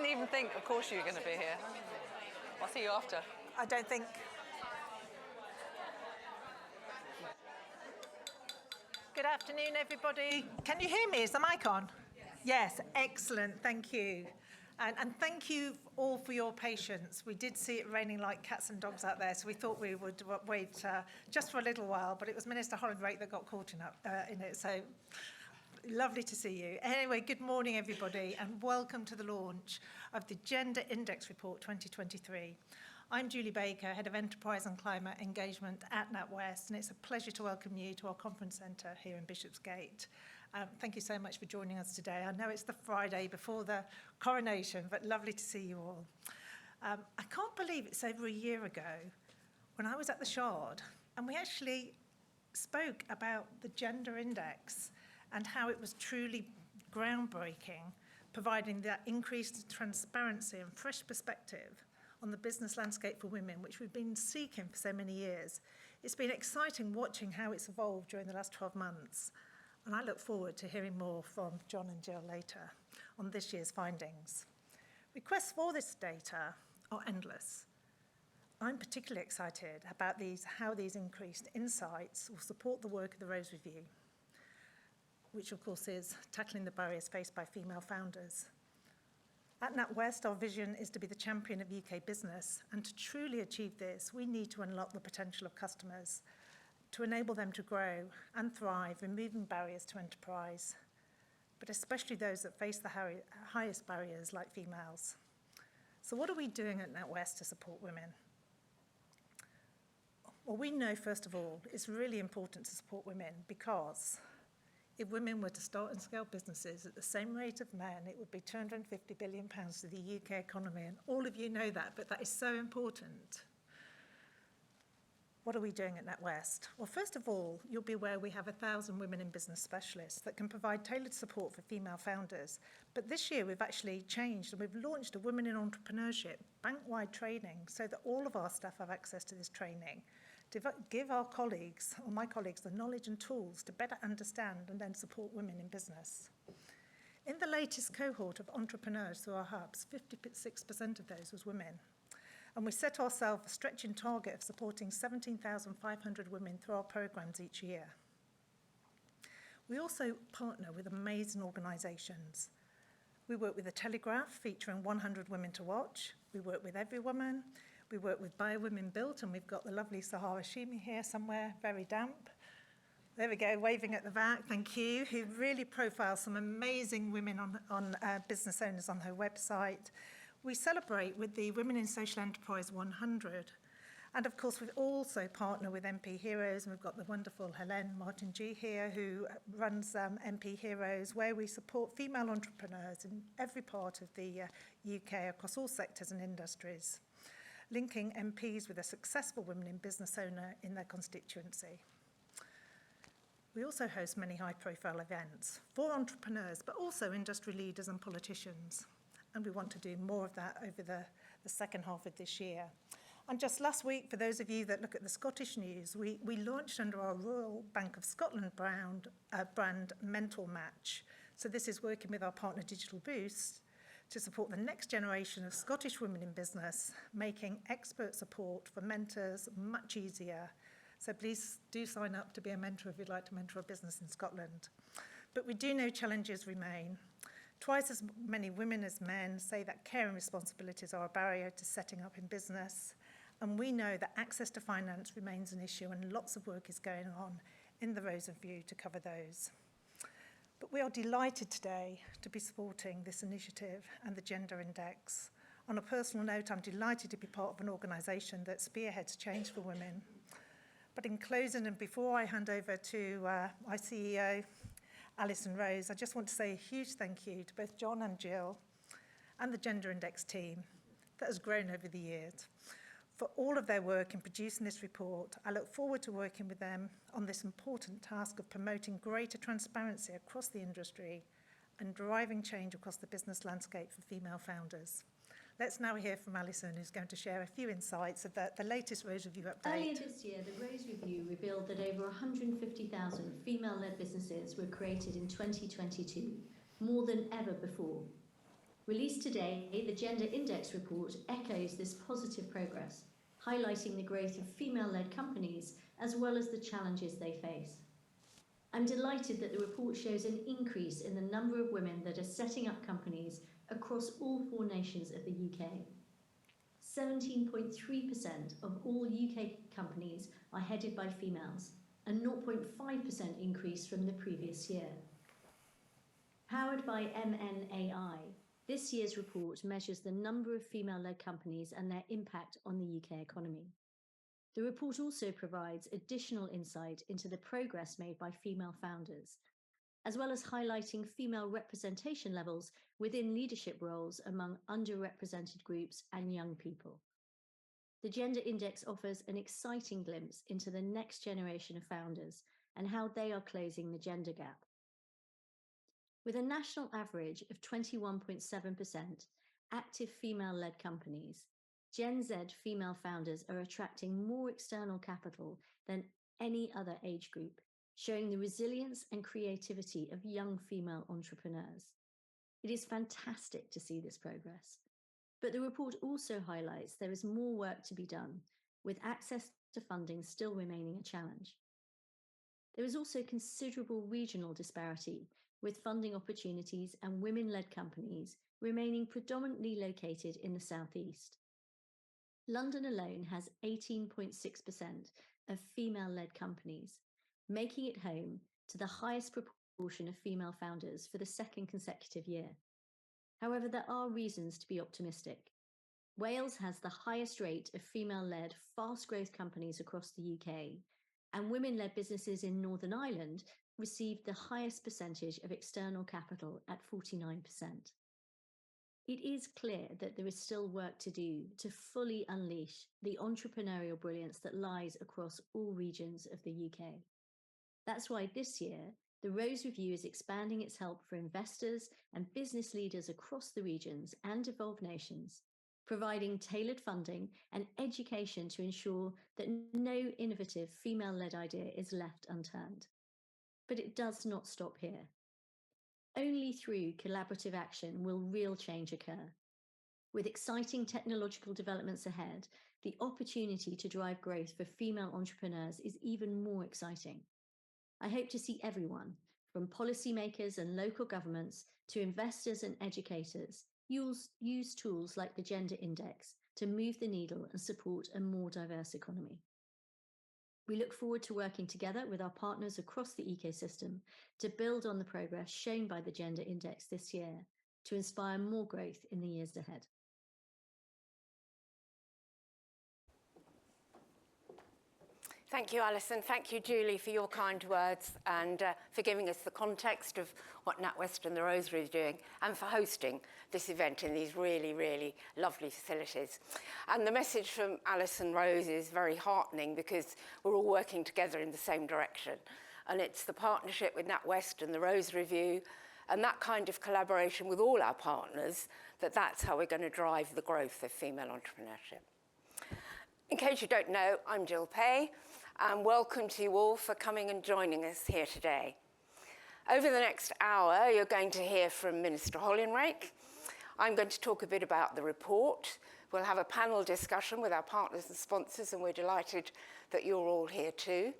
didn't even think, of course, you were going to be here. I'll see you after. I don't think. Good afternoon, everybody. Can you hear me? Is the mic on? Yes, excellent. Thank you. And thank you all for your patience. We did see it raining like cats and dogs out there, so we thought we would wait just for a little while, but it was Minister Hollinrake that got caught in it, so lovely to see you. Anyway, good morning, everybody, and welcome to the launch of the Gender Index Report 2023. I'm Julie Baker, Head of Enterprise and Climate Engagement at NatWest, and it's a pleasure to welcome you to our conference centre here in Bishopsgate. Thank you so much for joining us today. I know it's the Friday before the coronation, but lovely to see you all. I can't believe it's over a year ago when I was at the Shard, and we actually spoke about the Gender Index and how it was truly groundbreaking, providing that increased transparency and fresh perspective on the business landscape for women, which we've been seeking for so many years. It's been exciting watching how it's evolved during the last 12 months, and I look forward to hearing more from John and Jill later on this year's findings. Requests for this data are endless. I'm particularly excited about how these increased insights will support the work of the Rose Review, which of course is tackling the barriers faced by female founders. At NatWest, our vision is to be the champion of UK business, and to truly achieve this, we need to unlock the potential of customers, to enable them to grow and thrive, removing barriers to enterprise, but especially those that face the highest barriers like females. So what are we doing at NatWest to support women? Well, we know, first of all, it's really important to support women because if women were to start and scale businesses at the same rate of men, it would be £250 billion to the UK economy. And all of you know that, but that is so important. What are we doing at NatWest? Well, first of all, you'll be aware we have 1,000 women in business specialists that can provide tailored support for female founders. But this year we've actually changed and we've launched a Women in Entrepreneurship bank-wide training so that all of our staff have access to this training, to give our colleagues, or my colleagues, the knowledge and tools to better understand and then support women in business. In the latest cohort of entrepreneurs through our hubs, 56% of those was women. And we set ourselves a stretching target of supporting 17,500 women through our programmes each year. We also partner with amazing organisations. We work with The Telegraph, featuring 100 Women to Watch. We work with Every Woman. We work with By Women Built, and we've got the lovely Sahara Shimi here somewhere, very damp. There we go, waving at the back, thank you, who really profiles some amazing women on business owners on her website. We celebrate with the Women in Social Enterprise 100. And of course, we also partner with MP Heroes, and we've got the wonderful Helene Martin-G here, who runs MP Heroes, where we support female entrepreneurs in every part of the UK across all sectors and industries, linking MPs with a successful women in business owner in their constituency. We also host many high-profile events for entrepreneurs, but also industry leaders and politicians. And we want to do more of that over the second half of this year. And just last week, for those of you that look at the Scottish news, we launched under our Royal Bank of Scotland brand Mentor Match. So this is working with our partner Digital Boost to support the next generation of Scottish women in business, making expert support for mentors much easier. So please do sign up to be a mentor if you'd like to mentor a business in Scotland. But we do know challenges remain. Twice as many women as men say that care and responsibilities are a barrier to setting up in business. And we know that access to finance remains an issue, and lots of work is going on in the Rose Review to cover those. But we are delighted today to be supporting this initiative and the Gender Index. On a personal note, I'm delighted to be part of an organisation that spearheads change for women. But in closing, and before I hand over to our CEO, Alison Rose, I just want to say a huge thank you to both John and Jill and the Gender Index team that has grown over the years for all of their work in producing this report. I look forward to working with them on this important task of promoting greater transparency across the industry and driving change across the business landscape for female founders. Let's now hear from Alison, who's going to share a few insights of the latest Rose Review update. Earlier this year, the Rose Review revealed that over 150,000 female-led businesses were created in 2022, more than ever before. Released today, the Gender Index report echoes this positive progress, highlighting the growth of female-led companies as well as the challenges they face. I'm delighted that the report shows an increase in the number of women that are setting up companies across all 4 nations of the UK. 17.3% of all UK companies are headed by females, a 0.5% increase from the previous year. Powered by MNAI, this year's report measures the number of female-led companies and their impact on the UK economy. The report also provides additional insight into the progress made by female founders, as well as highlighting female representation levels within leadership roles among underrepresented groups and young people. The Gender Index offers an exciting glimpse into the next generation of founders and how they are closing the gender gap. With a national average of 21.7% active female-led companies, Gen Z female founders are attracting more external capital than any other age group, showing the resilience and creativity of young female entrepreneurs. It is fantastic to see this progress. But the report also highlights there is more work to be done, with access to funding still remaining a challenge. There is also considerable regional disparity, with funding opportunities and women-led companies remaining predominantly located in the southeast. London alone has 18.6% of female-led companies, making it home to the highest proportion of female founders for the 2nd consecutive year. However, there are reasons to be optimistic. Wales has the highest rate of female-led fast-growth companies across the UK, and women-led businesses in Northern Ireland received the highest percentage of external capital at 49%. It is clear that there is still work to do to fully unleash the entrepreneurial brilliance that lies across all regions of the UK. That's why this year, the Rose Review is expanding its help for investors and business leaders across the regions and devolved nations, providing tailored funding and education to ensure that no innovative female-led idea is left unturned. But it does not stop here. Only through collaborative action will real change occur. With exciting technological developments ahead, the opportunity to drive growth for female entrepreneurs is even more exciting. I hope to see everyone, from policymakers and local governments to investors and educators, use tools like the Gender Index to move the needle and support a more diverse economy. We look forward to working together with our partners across the ecosystem to build on the progress shown by the Gender Index this year to inspire more growth in the years ahead. Thank you, Alison. Thank you, Julie, for your kind words and for giving us the context of what NatWest and the Rosary is doing and for hosting this event in these really, really lovely facilities. And the message from Alison Rose is very heartening because we're all working together in the same direction. And it's the partnership with NatWest and the Rose Review and that kind of collaboration with all our partners that's how we're going to drive the growth of female entrepreneurship. In case you don't know, I'm Jill Pay, and welcome to you all for coming and joining us here today. Over the next hour, you're going to hear from Minister Hollinrake. I'm going to talk a bit about the report. We'll have a panel discussion with our partners and sponsors, and we're delighted that you're all here too.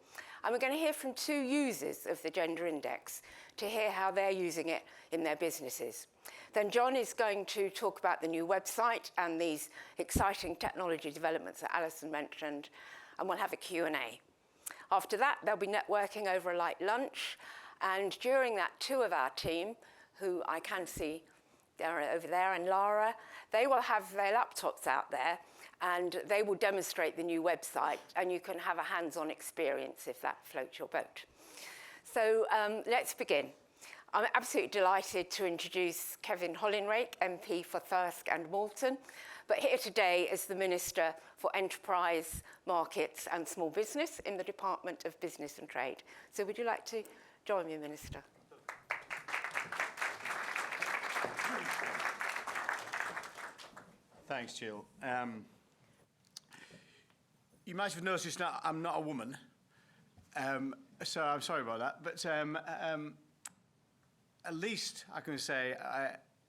And we're going to hear from 2 users of the Gender Index to hear how they're using it in their businesses. Then John is going to talk about the new website and these exciting technology developments that Alison mentioned, and we'll have a Q&A. After that, there'll be networking over a light lunch, and during that, 2 of our team, who I can see over there, and Lara, they will have their laptops out there, and they will demonstrate the new website, and you can have a hands-on experience if that floats your boat. So let's begin. I'm absolutely delighted to introduce Kevin Hollinrake, MP for Thirsk and Malton, but here today is the Minister for Enterprise, Markets and Small Business in the Department of Business and Trade. So would you like to join me, Minister? Thanks, Jill. You might have noticed that I'm not a woman, so I'm sorry about that, but at least I can say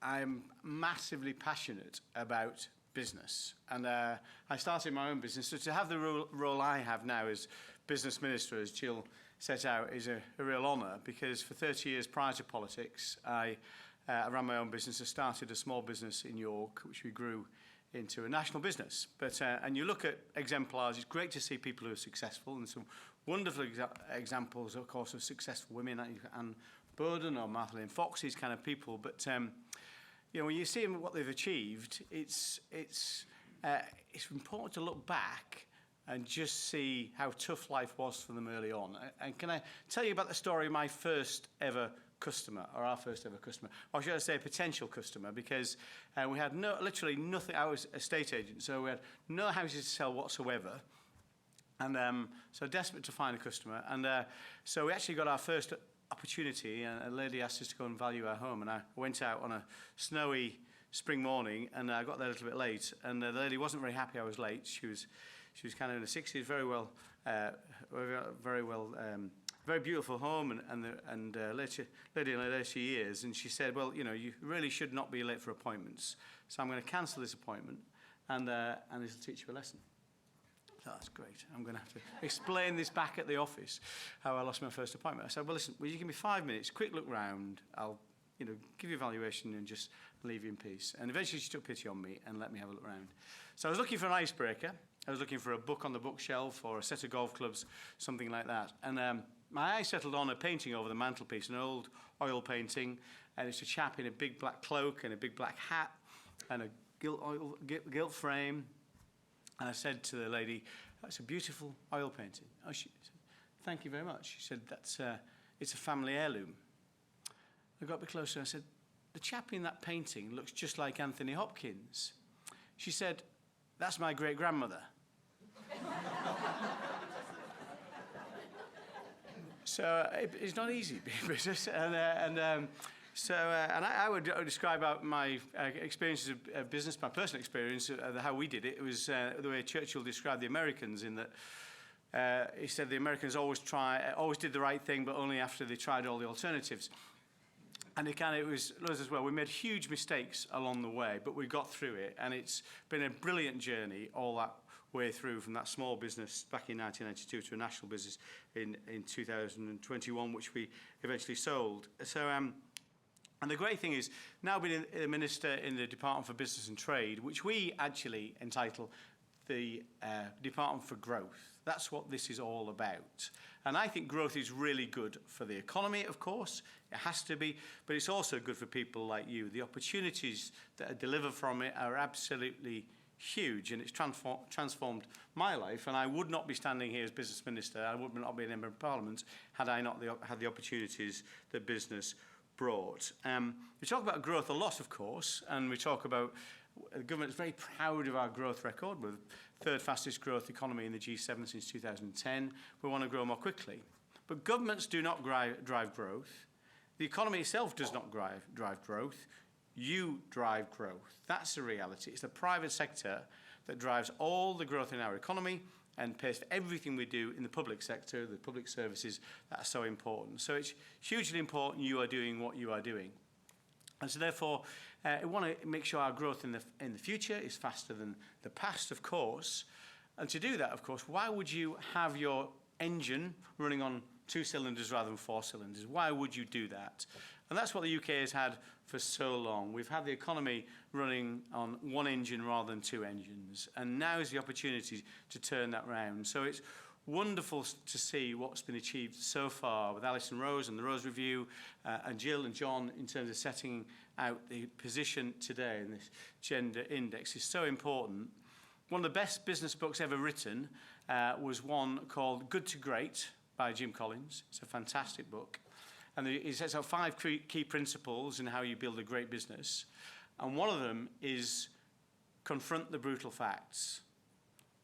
I'm massively passionate about business. And I started my own business. So to have the role I have now as business minister, as Jill set out, is a real honour, because for 30 years prior to politics, I ran my own business. I started a small business in York, which we grew into a national business. But and you look at exemplars, it's great to see people who are successful, and some wonderful examples, of course, of successful women, Anne Bowden or Marlene Fox, these kind of people. But you know, when you see what they've achieved, it's important to look back and just see how tough life was for them early on. And can I tell you about the story of my first ever customer, or our first ever customer, or should I say a potential customer, because we had literally nothing. I was a estate agent, so we had no houses to sell whatsoever. And so desperate to find a customer. And so we actually got our first opportunity, and a lady asked us to go and value our home, and I went out on a snowy spring morning, and I got there a little bit late, and the lady wasn't very happy I was late. She was kind of in her 60s, very beautiful home, and lady in her later years, and she said, well, you know, you really should not be late for appointments, so I'm going to cancel this appointment, and this will teach you a lesson. So that's great. I'm going to have to explain this back at the office, how I lost my first appointment. I said, well, listen, will you give me 5 minutes, quick look round, I'll, you know, give you a valuation and just leave you in peace. And eventually she took pity on me and let me have a look round. So I was looking for an icebreaker. I was looking for a book on the bookshelf or a set of golf clubs, something like that. And my eye settled on a painting over the mantelpiece, an old oil painting, and it's a chap in a big black cloak and a big black hat and a gilt frame. And I said to the lady, that's a beautiful oil painting. Oh, she said, thank you very much. She said, it's a family heirloom. I got a bit closer and I said, the chap in that painting looks just like Anthony Hopkins. She said, that's my great-grandmother. So it's not easy being business. And I would describe my experiences of business, my personal experience, how we did it. It was the way Churchill described the Americans, in that he said the Americans always did the right thing, but only after they tried all the alternatives. And it was us as well. We made huge mistakes along the way, but we got through it, and it's been a brilliant journey all that way through, from that small business back in 1992 to a national business in 2021, which we eventually sold. So. And the great thing is, now being a minister in the Department for Business and Trade, which we actually entitle the Department for Growth. That's what this is all about. And I think growth is really good for the economy, of course. It has to be, but it's also good for people like you. The opportunities that are delivered from it are absolutely huge, and it's transformed my life. And I would not be standing here as business minister, I would not be a member of Parliament, had I not had the opportunities that business brought. We talk about growth a lot, of course, and we talk about the government is very proud of our growth record. We're the third fastest growth economy in the G7 since 2010. We want to grow more quickly. But governments do not drive growth. The economy itself does not drive growth. You drive growth. That's the reality. It's the private sector that drives all the growth in our economy and pays for everything we do in the public sector, the public services that are so important. So it's hugely important you are doing what you are doing. And so therefore, I want to make sure our growth in the future is faster than the past, of course. And to do that, of course, why would you have your engine running on 2 cylinders rather than 4 cylinders? Why would you do that? And that's what the UK has had for so long. We've had the economy running on 1 engine rather than 2 engines. And now is the opportunity to turn that round. So it's wonderful to see what's been achieved so far with Alison Rose and the Rose Review, and Jill and John, in terms of setting out the position today in this gender index is so important. One of the best business books ever written was one called Good to Great by Jim Collins. It's a fantastic book. And he sets out 5 key principles in how you build a great business. And one of them is confront the brutal facts.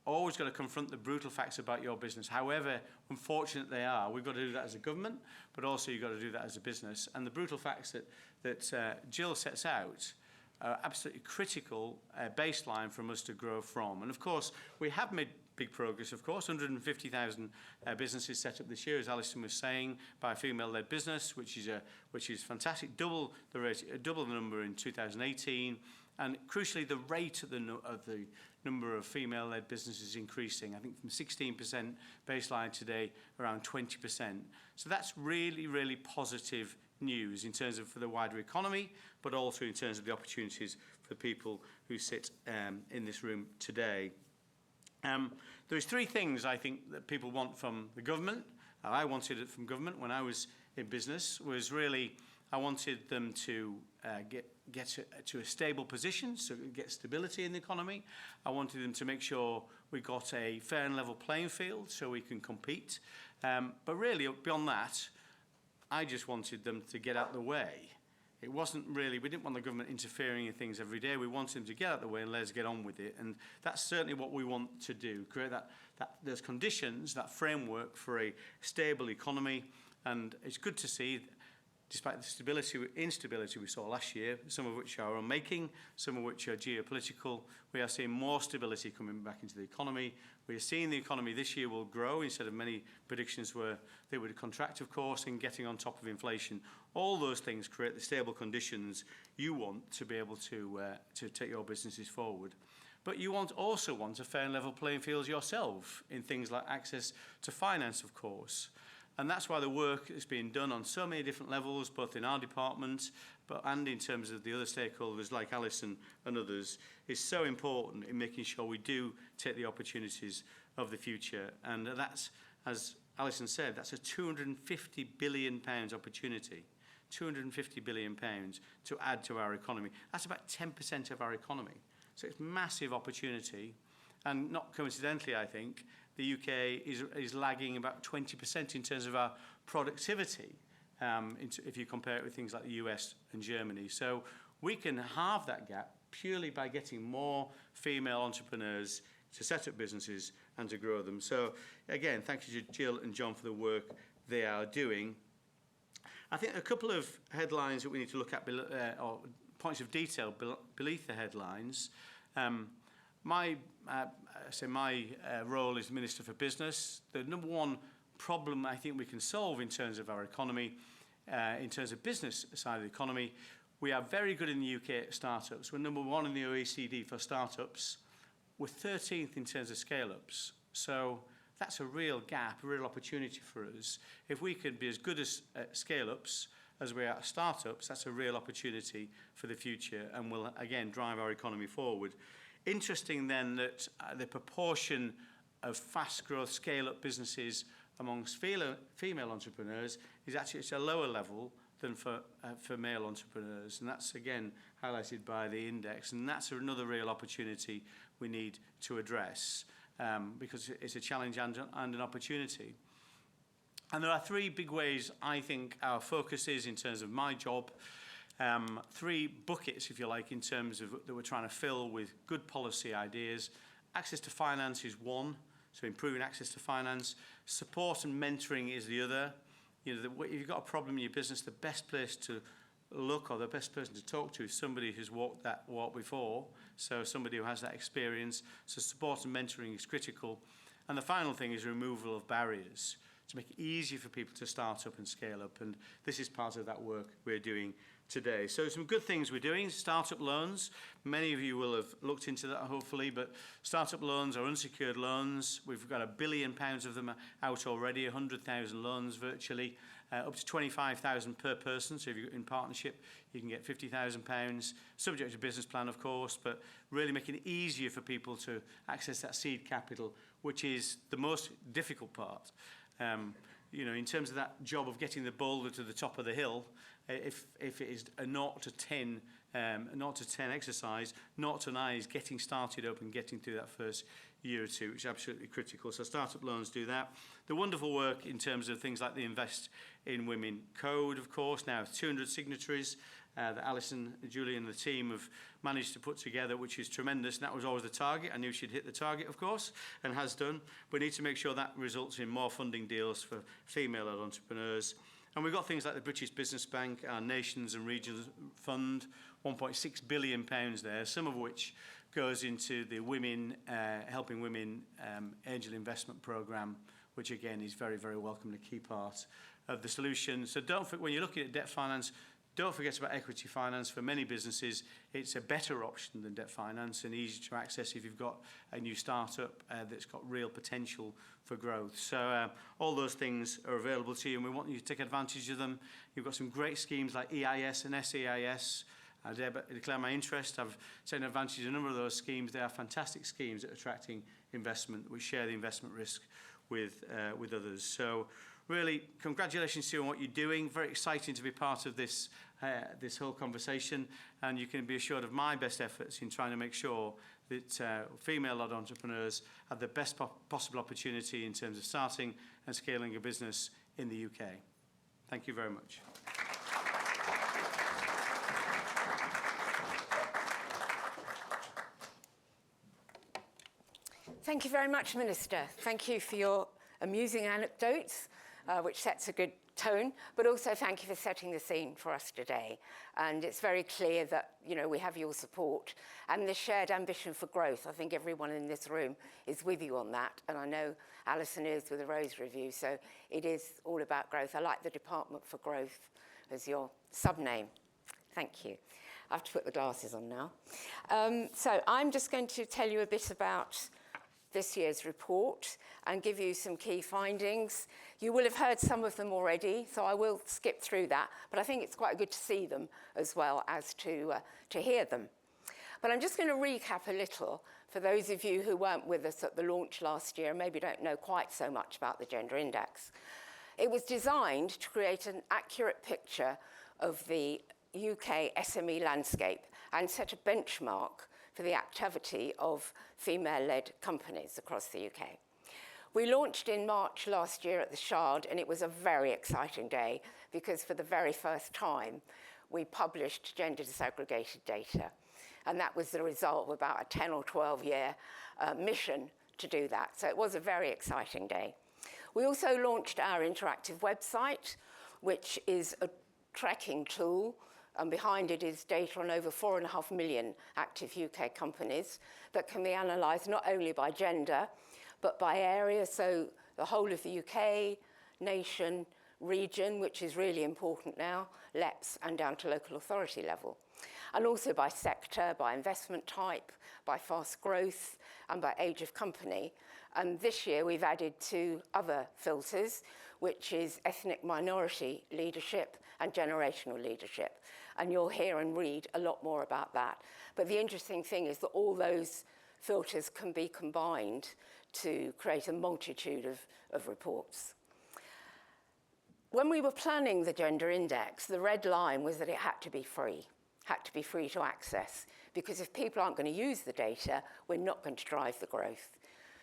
Always got to confront the brutal facts about your business, however unfortunate they are. We've got to do that as a government, but also you've got to do that as a business. And the brutal facts that Jill sets out are absolutely critical baseline for us to grow from. And of course, we have made big progress, of course. 150,000 businesses set up this year, as Alison was saying, by a female-led business, which is fantastic. Double the number in 2018, and crucially, the rate of the number of female-led businesses is increasing. I think from 16% baseline today, around 20%. So that's really, really positive news in terms of for the wider economy, but also in terms of the opportunities for people who sit in this room today. There's three things I think that people want from the government. I wanted it from government when I was in business, was really I wanted them to get to a stable position, so get stability in the economy. I wanted them to make sure we got a fair and level playing field so we can compete. But really, beyond that, I just wanted them to get out of the way. It wasn't really, we didn't want the government interfering in things every day. We wanted them to get out of the way and let's get on with it. And that's certainly what we want to do, create those conditions, that framework for a stable economy. And it's good to see, despite the instability we saw last year, some of which are our own making, some of which are geopolitical, we are seeing more stability coming back into the economy. We are seeing the economy this year will grow instead of many predictions where they would contract, of course, and getting on top of inflation. All those things create the stable conditions you want to be able to take your businesses forward. But you also want a fair and level playing field yourself in things like access to finance, of course. And that's why the work is being done on so many different levels, both in our department and in terms of the other stakeholders like Alison and others, is so important in making sure we do take the opportunities of the future. And that's, as Alison said, that's a £250 billion opportunity. £250 billion to add to our economy. That's about 10% of our economy. So it's massive opportunity. And not coincidentally, I think, the UK is lagging about 20% in terms of our productivity, if you compare it with things like the US and Germany. So we can halve that gap purely by getting more female entrepreneurs to set up businesses and to grow them. So again, thank you to Jill and John for the work they are doing. I think a couple of headlines that we need to look at, or points of detail beneath the headlines. My role is Minister for Business. The number one problem I think we can solve in terms of our economy, in terms of business side of the economy, we are very good in the UK at startups. We're number one in the OECD for startups. We're 13th in terms of scale-ups. So that's a real gap, a real opportunity for us. If we could be as good as scale-ups as we are at startups, that's a real opportunity for the future and will, again, drive our economy forward. Interesting then that the proportion of fast growth scale-up businesses amongst female entrepreneurs is actually at a lower level than for male entrepreneurs. And that's, again, highlighted by the index. And that's another real opportunity we need to address because it's a challenge and an opportunity. And there are three big ways I think our focus is in terms of my job. Three buckets, if you like, in terms of that we're trying to fill with good policy ideas. Access to finance is one, so improving access to finance. Support and mentoring is the other. You know, if you've got a problem in your business, the best place to look or the best person to talk to is somebody who's walked that walk before, so somebody who has that experience. So support and mentoring is critical. And the final thing is removal of barriers to make it easier for people to start up and scale up. And this is part of that work we're doing today. So some good things we're doing. Startup loans. Many of you will have looked into that, hopefully, but startup loans are unsecured loans. We've got £1 billion of them out already, 100,000 loans virtually, up to 25,000 per person. So if you're in partnership, you can get £50,000, subject to business plan, of course, but really making it easier for people to access that seed capital, which is the most difficult part. You know, in terms of that job of getting the boulder to the top of the hill, if it is a 0 to 10 exercise, 0 to 9 is getting started up and getting through that first year or two, which is absolutely critical. So startup loans do that. The wonderful work in terms of things like the Invest in Women Code, of course, now 200 signatories that Alison, Julie and the team have managed to put together, which is tremendous. And that was always the target. I knew she'd hit the target, of course, and has done. We need to make sure that results in more funding deals for female entrepreneurs. And we've got things like the British Business Bank, our Nations and Regions Fund, £1.6 billion there, some of which goes into the women, helping women angel investment programme, which again is very, very welcome, a key part of the solution. So don't forget, when you're looking at debt finance, don't forget about equity finance. For many businesses, it's a better option than debt finance and easy to access if you've got a new startup that's got real potential for growth. So all those things are available to you, and we want you to take advantage of them. You've got some great schemes like EIS and SEIS. I declare my interest. I've taken advantage of a number of those schemes. They are fantastic schemes at attracting investment. We share the investment risk with others. So really, congratulations to you on what you're doing. Very exciting to be part of this this whole conversation, and you can be assured of my best efforts in trying to make sure that female-led entrepreneurs have the best possible opportunity in terms of starting and scaling a business in the UK. Thank you very much. Thank you very much, Minister. Thank you for your amusing anecdotes, which sets a good tone, but also thank you for setting the scene for us today. And it's very clear that, you know, we have your support and the shared ambition for growth. I think everyone in this room is with you on that, and I know Alison is with the Rose Review, so it is all about growth. I like the Department for Growth as your sub-name. Thank you. I have to put the glasses on now. So I'm just going to tell you a bit about this year's report and give you some key findings. You will have heard some of them already, so I will skip through that, but I think it's quite good to see them as well as to hear them. But I'm just going to recap a little for those of you who weren't with us at the launch last year and maybe don't know quite so much about the Gender Index. It was designed to create an accurate picture of the UK SME landscape and set a benchmark for the activity of female-led companies across the UK. We launched in March last year at the Shard, and it was a very exciting day because for the very first time, we published gender disaggregated data. And that was the result of about a 10 or 12 year mission to do that. So it was a very exciting day. We also launched our interactive website, which is a tracking tool, and behind it is data on over 4.5 million active UK companies that can be analysed not only by gender, but by area, so the whole of the UK, nation, region, which is really important now, LEPs, and down to local authority level. And also by sector, by investment type, by fast growth, and by age of company. And this year we've added 2 other filters, which is ethnic minority leadership and generational leadership. And you'll hear and read a lot more about that. But the interesting thing is that all those filters can be combined to create a multitude of reports. When we were planning the Gender Index, the red line was that it had to be free to access, because if people aren't going to use the data, we're not going to drive the growth.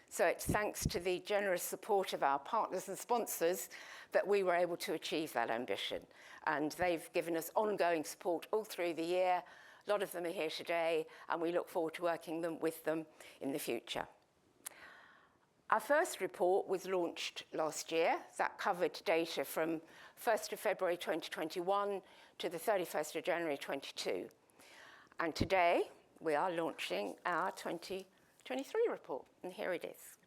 So it's thanks to the generous support of our partners and sponsors that we were able to achieve that ambition. And they've given us ongoing support all through the year. A lot of them are here today, and we look forward to working with them in the future. Our first report was launched last year. That covered data from 1st of February 2021 to the 31st of January 22. And today, we are launching our 2023 report, and here it is.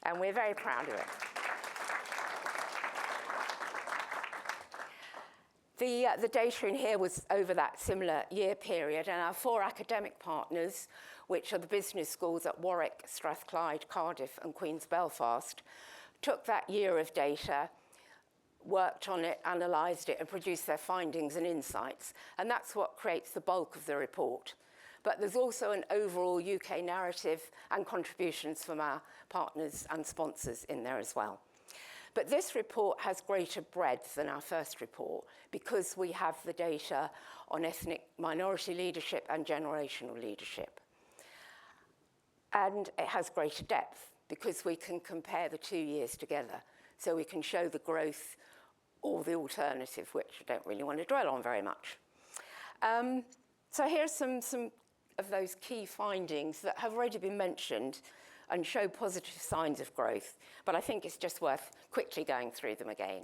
And we're very proud of it. The data in here was over that similar year period, and our 4 academic partners, which are the business schools at Warwick, Strathclyde, Cardiff, and Queen's Belfast, took that year of data, worked on it, analysed it, and produced their findings and insights. And that's what creates the bulk of the report. But there's also an overall UK narrative and contributions from our partners and sponsors in there as well. But this report has greater breadth than our first report because we have the data on ethnic minority leadership and generational leadership. And it has greater depth because we can compare the 2 years together. So we can show the growth or the alternative, which I don't really want to dwell on very much. So here's some of those key findings that have already been mentioned and show positive signs of growth, but I think it's just worth quickly going through them again.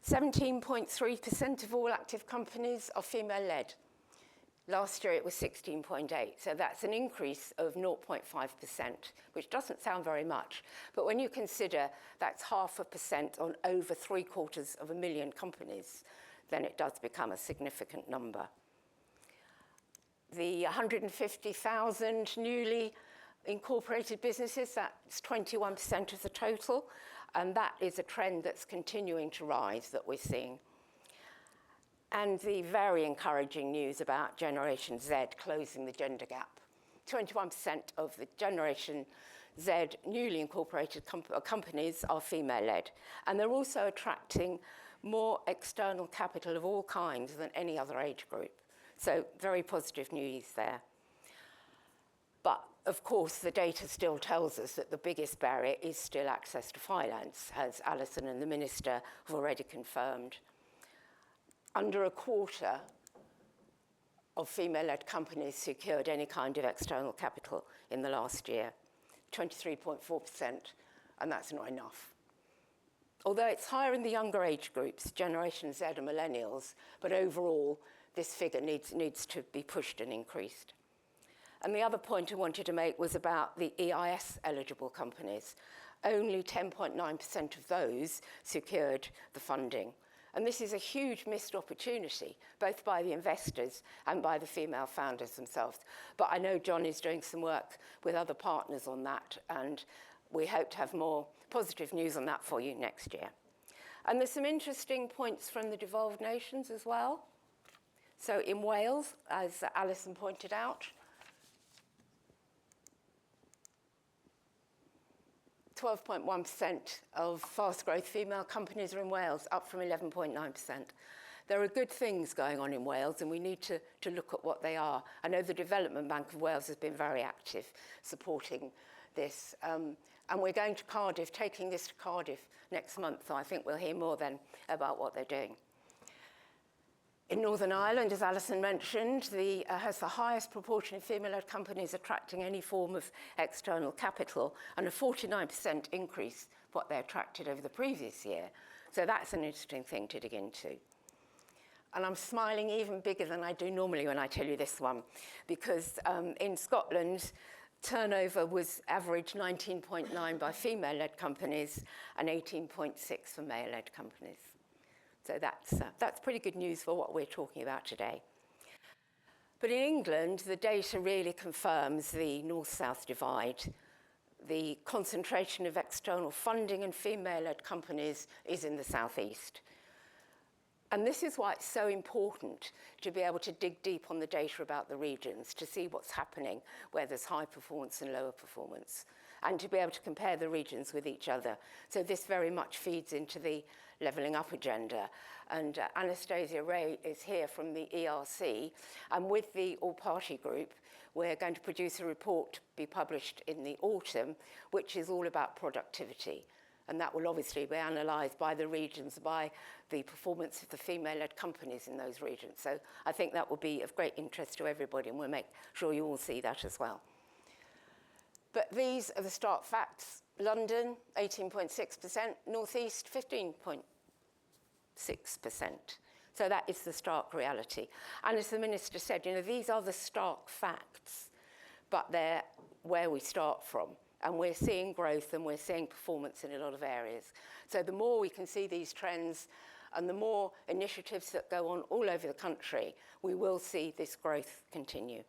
17.3% of all active companies are female-led. Last year it was 16.8, so that's an increase of 0.5%, which doesn't sound very much. But when you consider that's 0.5% on over 750,000 companies, then it does become a significant number. The 150,000 newly incorporated businesses, that's 21% of the total, and that is a trend that's continuing to rise that we're seeing. And the very encouraging news about Generation Z closing the gender gap. 21% of the Generation Z newly incorporated companies are female-led, and they're also attracting more external capital of all kinds than any other age group. So very positive news there. But of course, the data still tells us that the biggest barrier is still access to finance, as Alison and the Minister have already confirmed. Under a quarter of female-led companies secured any kind of external capital in the last year, 23.4%, and that's not enough. Although it's higher in the younger age groups, Generation Z and Millennials, but overall, this figure needs to be pushed and increased. And the other point I wanted to make was about the EIS-eligible companies. Only 10.9% of those secured the funding. And this is a huge missed opportunity, both by the investors and by the female founders themselves. But I know John is doing some work with other partners on that, and we hope to have more positive news on that for you next year. And there's some interesting points from the devolved nations as well. So in Wales, as Alison pointed out, 12.1% of fast-growth female companies are in Wales, up from 11.9%. There are good things going on in Wales, and we need to look at what they are. I know the Development Bank of Wales has been very active supporting this. And we're going to Cardiff, taking this to Cardiff next month, so I think we'll hear more then about what they're doing. In Northern Ireland, as Alison mentioned, has the highest proportion of female-led companies attracting any form of external capital, and a 49% increase what they attracted over the previous year. So that's an interesting thing to dig into. And I'm smiling even bigger than I do normally when I tell you this one, because in Scotland, turnover was average 19.9 by female-led companies and 18.6 for male-led companies. So that's pretty good news for what we're talking about today. But in England, the data really confirms the north-south divide. The concentration of external funding and female-led companies is in the southeast. And this is why it's so important to be able to dig deep on the data about the regions, to see what's happening where there's high performance and lower performance, and to be able to compare the regions with each other. So this very much feeds into the Levelling Up agenda. And Anastasia Ray is here from the ERC, and with the all-party group, we're going to produce a report to be published in the autumn, which is all about productivity. And that will obviously be analysed by the regions, by the performance of the female-led companies in those regions. So I think that will be of great interest to everybody, and we'll make sure you all see that as well. But these are the stark facts. London, 18.6%, North East, 15.6%. So that is the stark reality. And as the Minister said, you know, these are the stark facts, but they're where we start from. And we're seeing growth and we're seeing performance in a lot of areas. So the more we can see these trends and the more initiatives that go on all over the country, we will see this growth continue.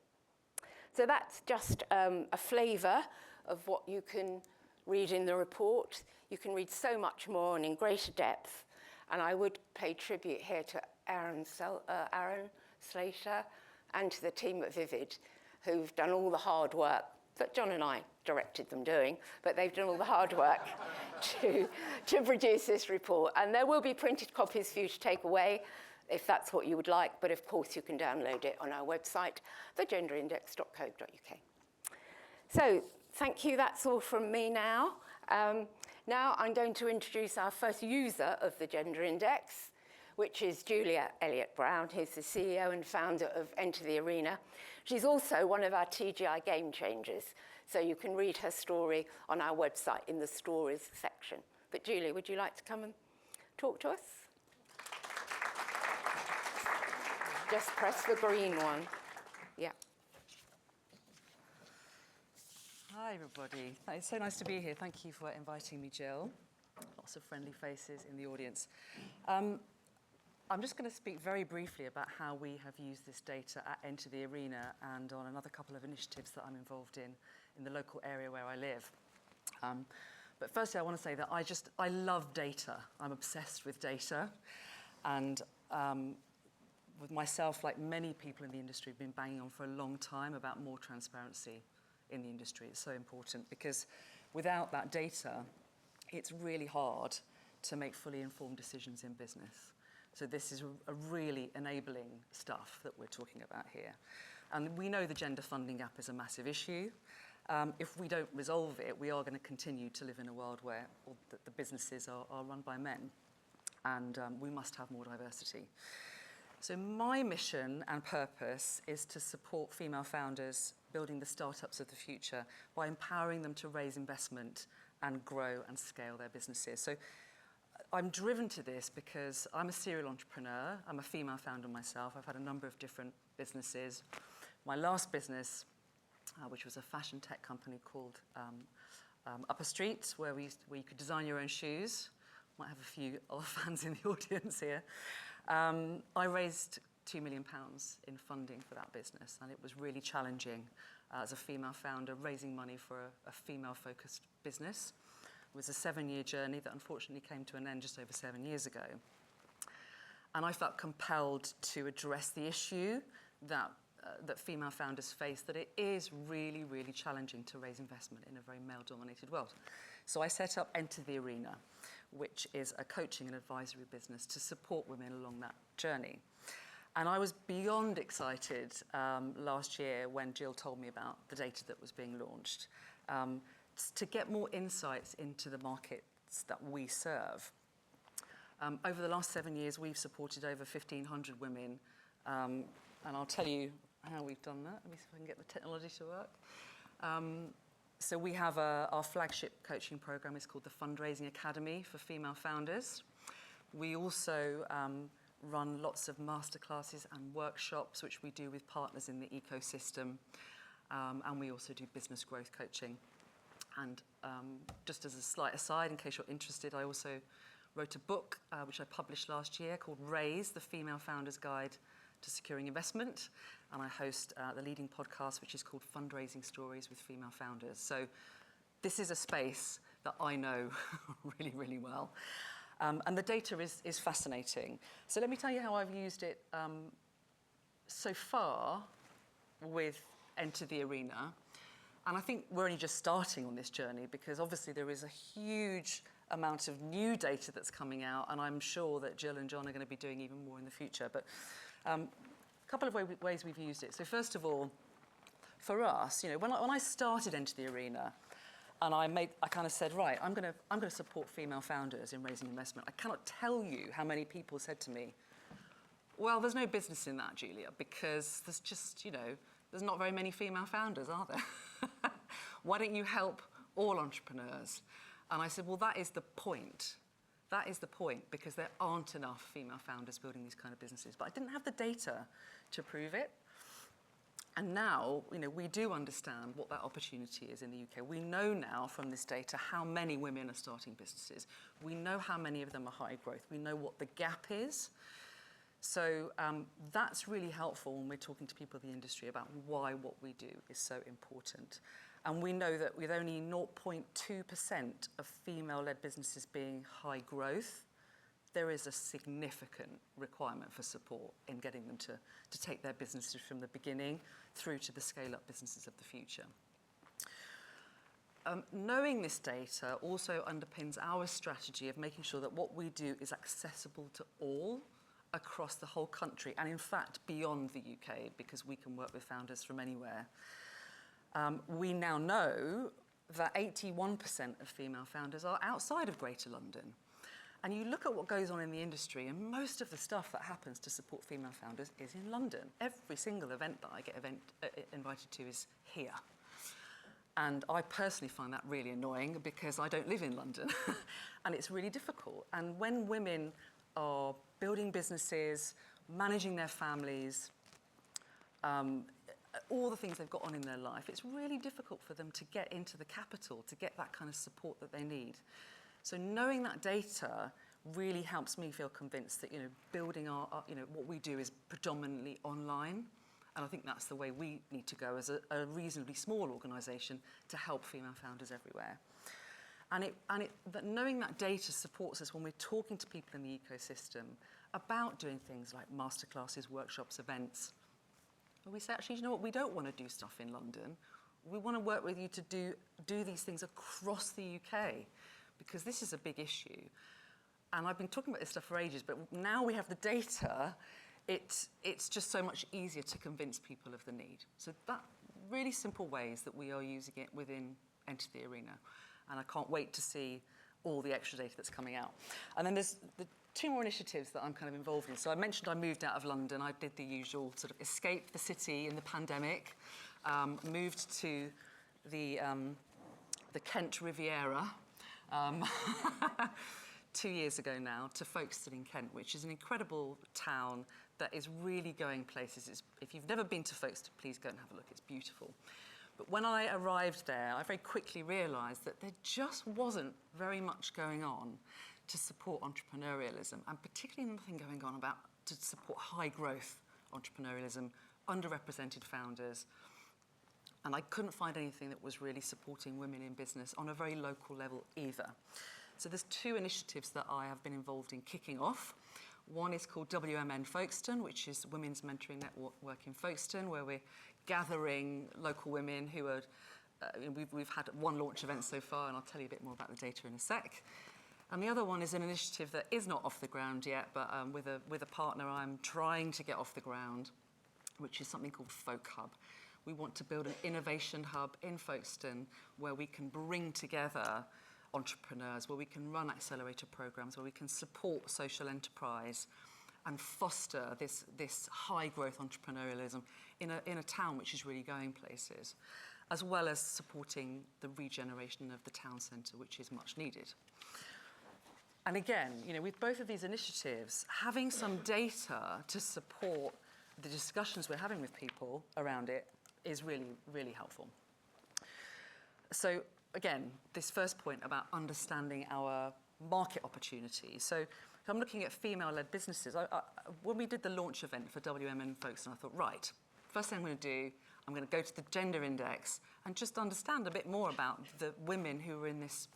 So that's just a flavour of what you can read in the report. You can read so much more and in greater depth. And I would pay tribute here to Aaron Slater and to the team at Vivid, who've done all the hard work that John and I directed them doing, but they've done all the hard work to produce this report. And there will be printed copies for you to take away if that's what you would like, but of course you can download it on our website, thegenderindex.co.uk. So thank you, that's all from me now. Now I'm going to introduce our first user of the Gender Index, which is Julia Elliott-Brown, who's the CEO and founder of Enter the Arena. She's also one of our TGI game changers, so you can read her story on our website in the stories section. But Julia, would you like to come and talk to us? Just press the green one. Yeah. Hi, everybody. It's so nice to be here. Thank you for inviting me, Jill. Lots of friendly faces in the audience. I'm just going to speak very briefly about how we have used this data at Enter the Arena and on another couple of initiatives that I'm involved in the local area where I live. But firstly, I want to say that I love data. I'm obsessed with data. And with myself, like many people in the industry, have been banging on for a long time about more transparency in the industry. It's so important because without that data, it's really hard to make fully informed decisions in business. So this is a really enabling stuff that we're talking about here. And we know the gender funding gap is a massive issue. If we don't resolve it, we are going to continue to live in a world where the businesses are run by men. And we must have more diversity. So my mission and purpose is to support female founders building the startups of the future by empowering them to raise investment and grow and scale their businesses. So I'm driven to this because I'm a serial entrepreneur. I'm a female founder myself. I've had a number of different businesses. My last business, which was a fashion tech company called Upper Street, where you could design your own shoes. Might have a few old fans in the audience here. I raised £2 million in funding for that business, and it was really challenging as a female founder, raising money for a female-focused business. It was a 7-year journey that unfortunately came to an end just over 7 years ago. And I felt compelled to address the issue that female founders face, that it is really, really challenging to raise investment in a very male-dominated world. So I set up Enter the Arena, which is a coaching and advisory business to support women along that journey. And I was beyond excited last year when Jill told me about the data that was being launched to get more insights into the markets that we serve. Over the last 7 years, we've supported over 1,500 women, and I'll tell you how we've done that. Let me see if I can get the technology to work. So we have our flagship coaching program is called the Fundraising Academy for Female Founders. We also run lots of masterclasses and workshops, which we do with partners in the ecosystem. And we also do business growth coaching. And just as a slight aside, in case you're interested, I also wrote a book, which I published last year, called Raise, the Female Founder's Guide to Securing Investment. And I host the leading podcast, which is called Fundraising Stories with Female Founders. So this is a space that I know really, really well. And the data is fascinating. So let me tell you how I've used it so far with Enter the Arena. And I think we're only just starting on this journey because obviously there is a huge amount of new data that's coming out, and I'm sure that Jill and John are going to be doing even more in the future. But a couple of ways we've used it. So first of all, for us, when I started Enter the Arena, and I kind of said, right, I'm going to support female founders in raising investment. I cannot tell you how many people said to me, well, there's no business in that, Julia, because there's just, there's not very many female founders, are there? Why don't you help all entrepreneurs? And I said, well, that is the point. That is the point, because there aren't enough female founders building these kind of businesses. But I didn't have the data to prove it. And now, we do understand what that opportunity is in the UK. We know now from this data how many women are starting businesses. We know how many of them are high growth. We know what the gap is. So that's really helpful when we're talking to people in the industry about why what we do is so important. And we know that with only 0.2% of female-led businesses being high growth, there is a significant requirement for support in getting them to take their businesses from the beginning through to the scale-up businesses of the future. Knowing this data also underpins our strategy of making sure that what we do is accessible to all across the whole country, and in fact beyond the UK, because we can work with founders from anywhere. We now know that 81% of female founders are outside of Greater London. And you look at what goes on in the industry, and most of the stuff that happens to support female founders is in London. Every single event that I get invited to is here. And I personally find that really annoying because I don't live in London. And it's really difficult. And when women are building businesses managing their families, all the things they've got on in their life, it's really difficult for them to get into the capital, to get that kind of support that they need. So knowing that data really helps me feel convinced that, building our what we do is predominantly online. And I think that's the way we need to go as a reasonably small organisation to help female founders everywhere. That knowing that data supports us when we're talking to people in the ecosystem about doing things like masterclasses, workshops, events. And we say, actually, you know what, we don't want to do stuff in London. We want to work with you to do these things across the UK, because this is a big issue. And I've been talking about this stuff for ages, but now we have the data, it's just so much easier to convince people of the need. So that really simple ways that we are using it within Enter the Arena. And I can't wait to see all the extra data that's coming out. And then there's the 2 more initiatives that I'm kind of involved in. So I mentioned I moved out of London. I did the usual sort of escape the city in the pandemic, moved to the Kent Riviera 2 years ago now, to Folkestone in Kent, which is an incredible town that is really going places. If you've never been to Folkestone, please go and have a look. It's beautiful. But when I arrived there, I very quickly realised that there just wasn't very much going on to support entrepreneurialism, and particularly nothing going on to support high growth entrepreneurialism, underrepresented founders. And I couldn't find anything that was really supporting women in business on a very local level either. So there's 2 initiatives that I have been involved in kicking off. One is called WMN Folkestone, which is Women's Mentoring Network in Folkestone, where we're gathering local women who are, we've had 1 launch event so far, and I'll tell you a bit more about the data in a sec. And the other one is an initiative that is not off the ground yet, but with a partner I'm trying to get off the ground, which is something called Folk Hub. We want to build an innovation hub in Folkestone where we can bring together entrepreneurs, where we can run accelerator programs, where we can support social enterprise and foster this high growth entrepreneurialism in a town which is really going places, as well as supporting the regeneration of the town centre, which is much needed. And again, with both of these initiatives, having some data to support the discussions we're having with people around it is really, really helpful. So again, this first point about understanding our market opportunity. So I'm looking at female-led businesses. When we did the launch event for WMN Folkestone, I thought, right, first thing I'm going to do, I'm going to go to the gender index and just understand a bit more about the women who are in this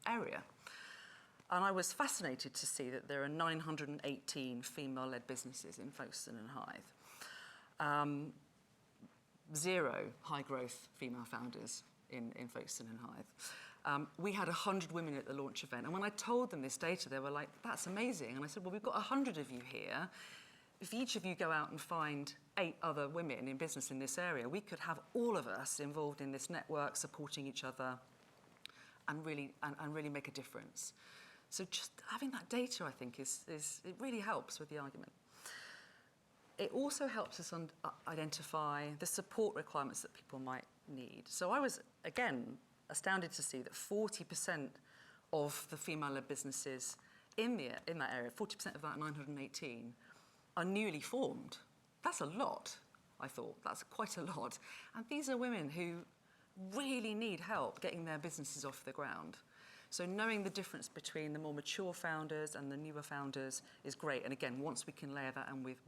area. And I was fascinated to see that there are 918 female-led businesses in Folkestone and Hythe. 0 high-growth female founders in Folkestone and Hythe. We had 100 women at the launch event, and when I told them this data, they were like, that's amazing. And I said, well, we've got 100 of you here. If each of you go out and find 8 other women in business in this area, we could have all of us involved in this network, supporting each other, and really make a difference. So just having that data, I think, it really helps with the argument. It also helps us identify the support requirements that people might need. So I was, again, astounded to see that 40% of the female-led businesses in that area, 40% of that 918, are newly formed. That's a lot, I thought. That's quite a lot. And these are women who really need help getting their businesses off the ground. So knowing the difference between the more mature founders and the newer founders is great. And again, once we can layer that in with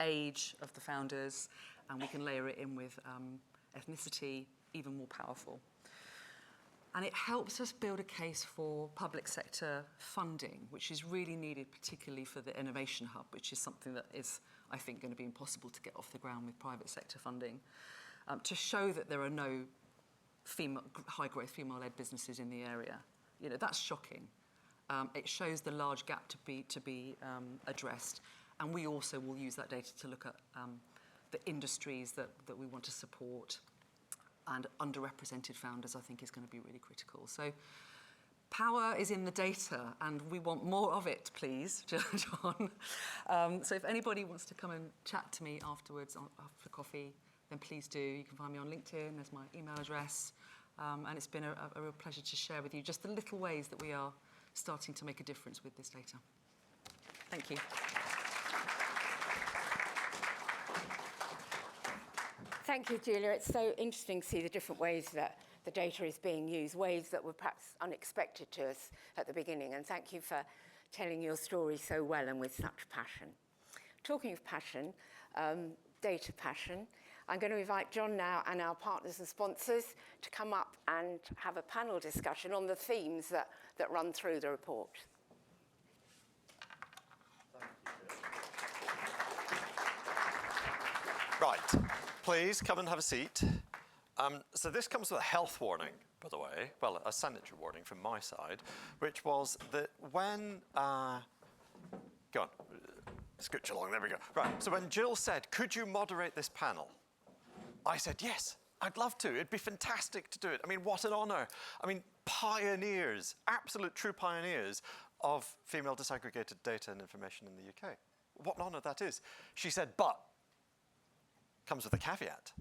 age of the founders, and we can layer it in with ethnicity, even more powerful. And it helps us build a case for public sector funding, which is really needed, particularly for the Innovation Hub, which is something that is, I think, going to be impossible to get off the ground with private sector funding, to show that there are no high-growth female-led businesses in the area. That's shocking. It shows the large gap to be addressed, and we also will use that data to look at the industries that we want to support, and underrepresented founders, I think, is going to be really critical. So power is in the data, and we want more of it, please, John. So if anybody wants to come and chat to me afterwards after coffee, then please do. You can find me on LinkedIn. There's my email address. And it's been a real pleasure to share with you just the little ways that we are starting to make a difference with this data. Thank you. Thank you, Julia. It's so interesting to see the different ways that the data is being used, ways that were perhaps unexpected to us at the beginning. And thank you for telling your story so well and with such passion. Talking of passion, data passion, I'm going to invite John now and our partners and sponsors to come up and have a panel discussion on the themes that run through the report. Right, please come and have a seat. So this comes with a health warning, by the way, well, a sanitary warning from my side, which was that when, go on, scooch along, there we go. Right, so when Jill said, could you moderate this panel? I said, yes, I'd love to. It'd be fantastic to do it. I mean, what an honor. I mean, pioneers, absolute true pioneers of female disaggregated data and information in the UK. What an honor that is. She said, but comes with a caveat.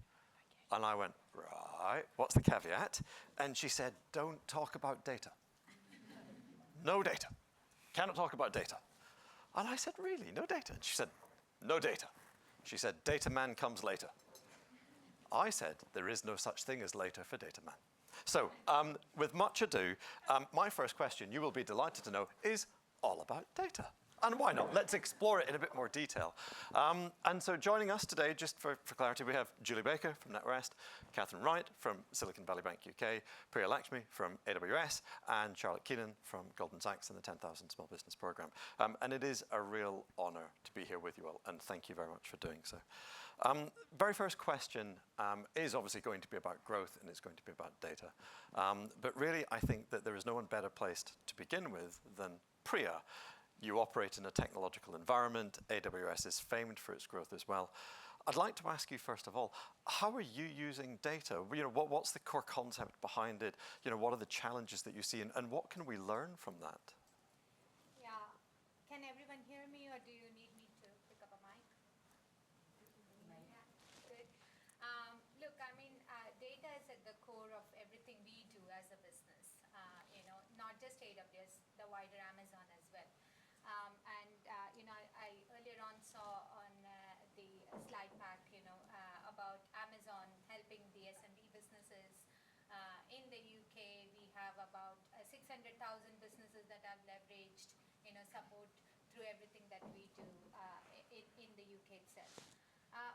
And I went, right, what's the caveat? And she said, don't talk about data. No data. Cannot talk about data. And I said, really, no data? And she said, no data. She said, data man comes later. I said, there is no such thing as later for data man. So with much ado, my first question, you will be delighted to know, is all about data. And why not? Let's explore it in a bit more detail. And so joining us today, just for clarity, we have Julie Baker from NatWest, Catherine Wright from Silicon Valley Bank UK, Priya Lakshmi from AWS, and Charlotte Keenan from Goldman Sachs and the 10,000 Small Business Programme. And it is a real honour to be here with you all, and thank you very much for doing so. Very first question is obviously going to be about growth, and it's going to be about data. But really, I think that there is no one better placed to begin with than Priya. You operate in a technological environment. AWS is famed for its growth as well. I'd like to ask you, first of all, how are you using data? You know, what's the core concept behind it? You know, what are the challenges that you see, and what can we learn from that? Yeah. Can everyone hear me, or do you need me to pick up a mic? Yeah, good. Look, I mean, data is at the core of everything we do as a business. You know, not just AWS, the wider Amazon as well. You know, I earlier on saw on the slide pack, you know, about Amazon helping the SMB businesses. In the UK, we have about 600,000 businesses that have leveraged, you know, support through everything that we do in the UK itself.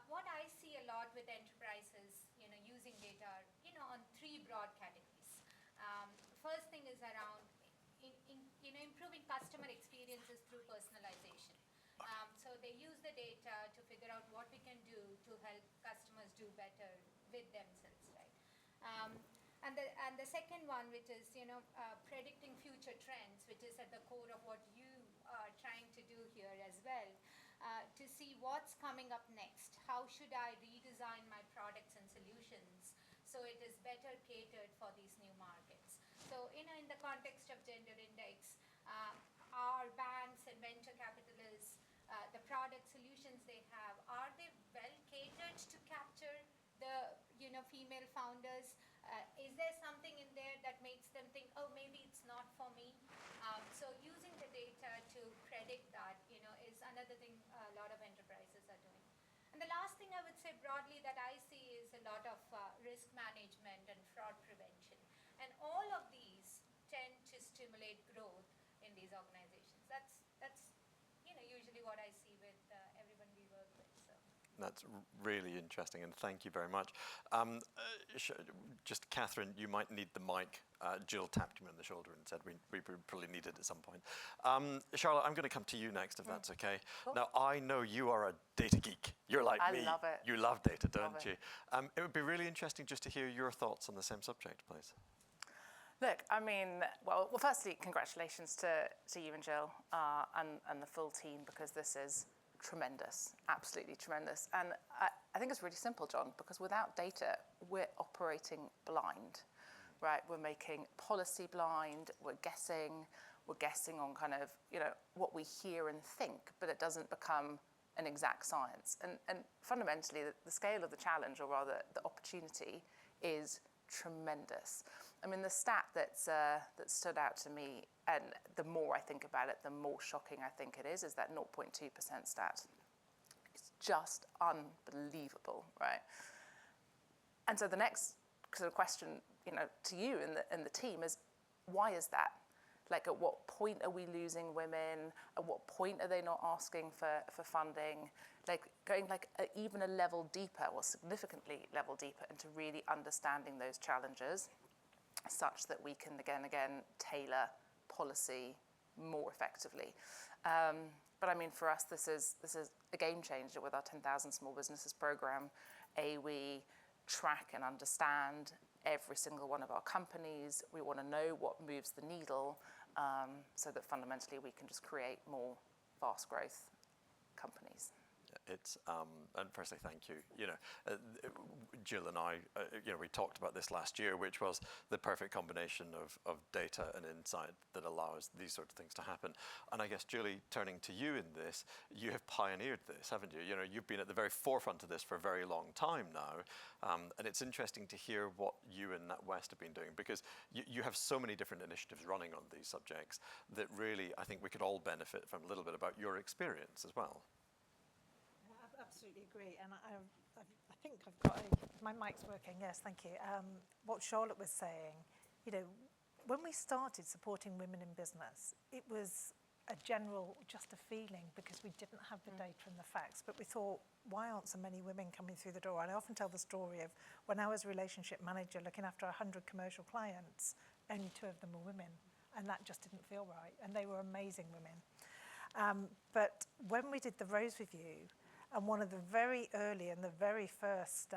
What I see a lot with enterprises, you know, using data, you know, on three broad categories. First thing is around you know, improving customer experiences through personalization. So they use the data to figure out what we can do to help customers do better with themselves, right? And the second one, which is, you know, predicting future trends, which is at the core of what you are trying to do here as well, to see what's coming up next. How should I redesign my products and solutions so it is better catered for these new markets? So, you know, in the context of gender index, our banks and venture capitalists, the product solutions they have, are they well catered to capture the, you know, female founders? Is there something in there that makes them think, oh, maybe it's not for me? So using the data to predict that, you know, is another thing a lot of enterprises are doing. And the last thing I would say broadly that I see is a lot of risk management and fraud prevention. And all of these tend to stimulate growth in these organizations. That's you know, usually what I see with everyone we work with. So. That's really interesting, and thank you very much. Just Catherine, you might need the mic. Jill tapped me on the shoulder and said we probably need it at some point. Charlotte, I'm going to come to you next, if that's okay. Cool. Now, I know you are a data geek. You're like me. I love it. You love data, don't Love you? it. It would be really interesting just to hear your thoughts on the same subject, please. Look, I mean, well, firstly, congratulations to you and Jill and the full team, because this is tremendous, absolutely tremendous. And I think it's really simple, John, because without data, we're operating blind, right? We're making policy blind, we're guessing on kind of, you know, what we hear and think, but it doesn't become an exact science. And fundamentally, the scale of the challenge, or rather the opportunity, is tremendous. I mean, the stat that stood out to me, and the more I think about it, the more shocking I think it is that 0.2% stat. It's just unbelievable, right? And so the next sort of question, to you and the team is, why is that? Like, at what point are we losing women? At what point are they not asking for funding? Like, going even a level deeper, or significantly level deeper, into really understanding those challenges, such that we can again tailor policy more effectively. But I mean, for us, this is a game changer with our 10,000 Small Businesses program. We track and understand every single one of our companies. We want to know what moves the needle, so that fundamentally we can just create more fast growth companies. It's and firstly, thank you. Jill and I, we talked about this last year, which was the perfect combination of data and insight that allows these sorts of things to happen. And I guess, Julie, turning to you in this, you have pioneered this, haven't you? You've been at the very forefront of this for a very long time now, and it's interesting to hear what you and NatWest have been doing, because you have so many different initiatives running on these subjects that really, I think we could all benefit from a little bit about your experience as well. Absolutely agree, and I think I've got my mic's working. Yes, thank you. What Charlotte was saying, when we started supporting women in business, it was a general, just a feeling, because we didn't have the data and the facts. But we thought, why aren't so many women coming through the door? And I often tell the story of when I was relationship manager looking after 100 commercial clients, only 2 of them were women, and that just didn't feel right. And they were amazing women. But when we did the Rose Review, and one of the very early and the very first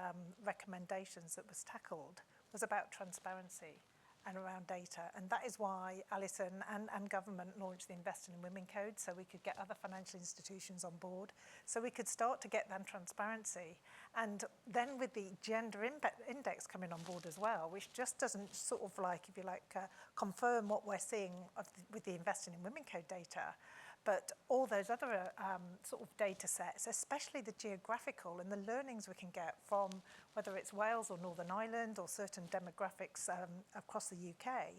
recommendations that was tackled was about transparency and around data. And that is why Alison and government launched the Investing in Women Code, so we could get other financial institutions on board, so we could start to get that transparency. And then with the gender index coming on board as well, which just doesn't sort of confirm what we're seeing with the Investing in Women Code data, but all those other sort of data sets, especially the geographical and the learnings we can get from whether it's Wales or Northern Ireland or certain demographics across the UK,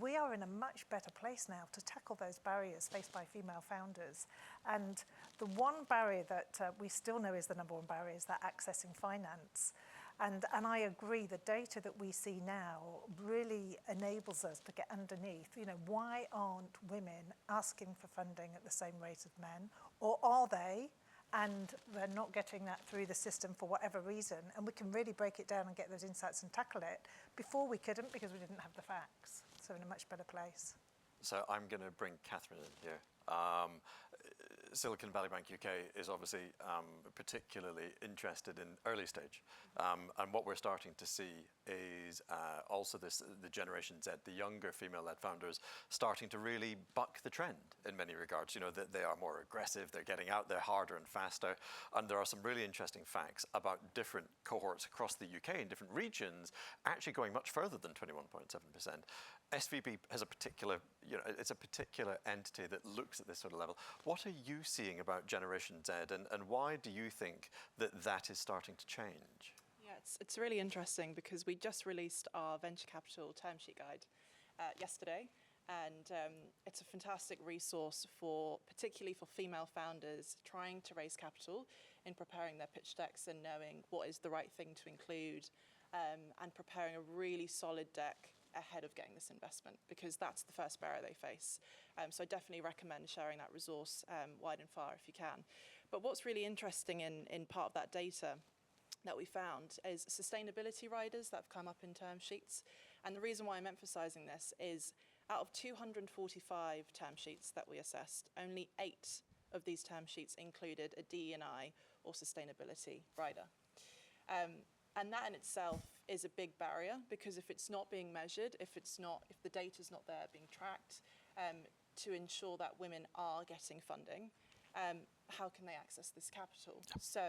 we are in a much better place now to tackle those barriers faced by female founders. And the one barrier that we still know is the number one barrier is that accessing finance. And I agree, the data that we see now really enables us to get underneath, why aren't women asking for funding at the same rate of men? Or are they, and they're not getting that through the system for whatever reason? And we can really break it down and get those insights and tackle it. Before we couldn't, because we didn't have the facts. So in a much better place. So I'm going to bring Catherine in here. Silicon Valley Bank UK is obviously particularly interested in early stage. And what we're starting to see is also the Generation Z, the younger female-led founders, starting to really buck the trend in many regards. That they are more aggressive, they're getting out there harder and faster. And there are some really interesting facts about different cohorts across the UK in different regions actually going much further than 21.7%. SVB has a particular, it's a particular entity that looks at this sort of level. What are you seeing about Generation Z, and why do you think that is starting to change? Yeah, it's really interesting, because we just released our venture capital term sheet guide yesterday, and it's a fantastic resource particularly for female founders trying to raise capital in preparing their pitch decks and knowing what is the right thing to include, and preparing a really solid deck ahead of getting this investment, because that's the first barrier they face. So I definitely recommend sharing that resource wide and far if you can. But what's really interesting in part of that data that we found is sustainability riders that have come up in term sheets. And the reason why I'm emphasising this is out of 245 term sheets that we assessed, only 8 of these term sheets included a DE&I or sustainability rider. And that in itself is a big barrier, because if it's not being measured, if the data's not there being tracked to ensure that women are getting funding, how can they access this capital? Yep. So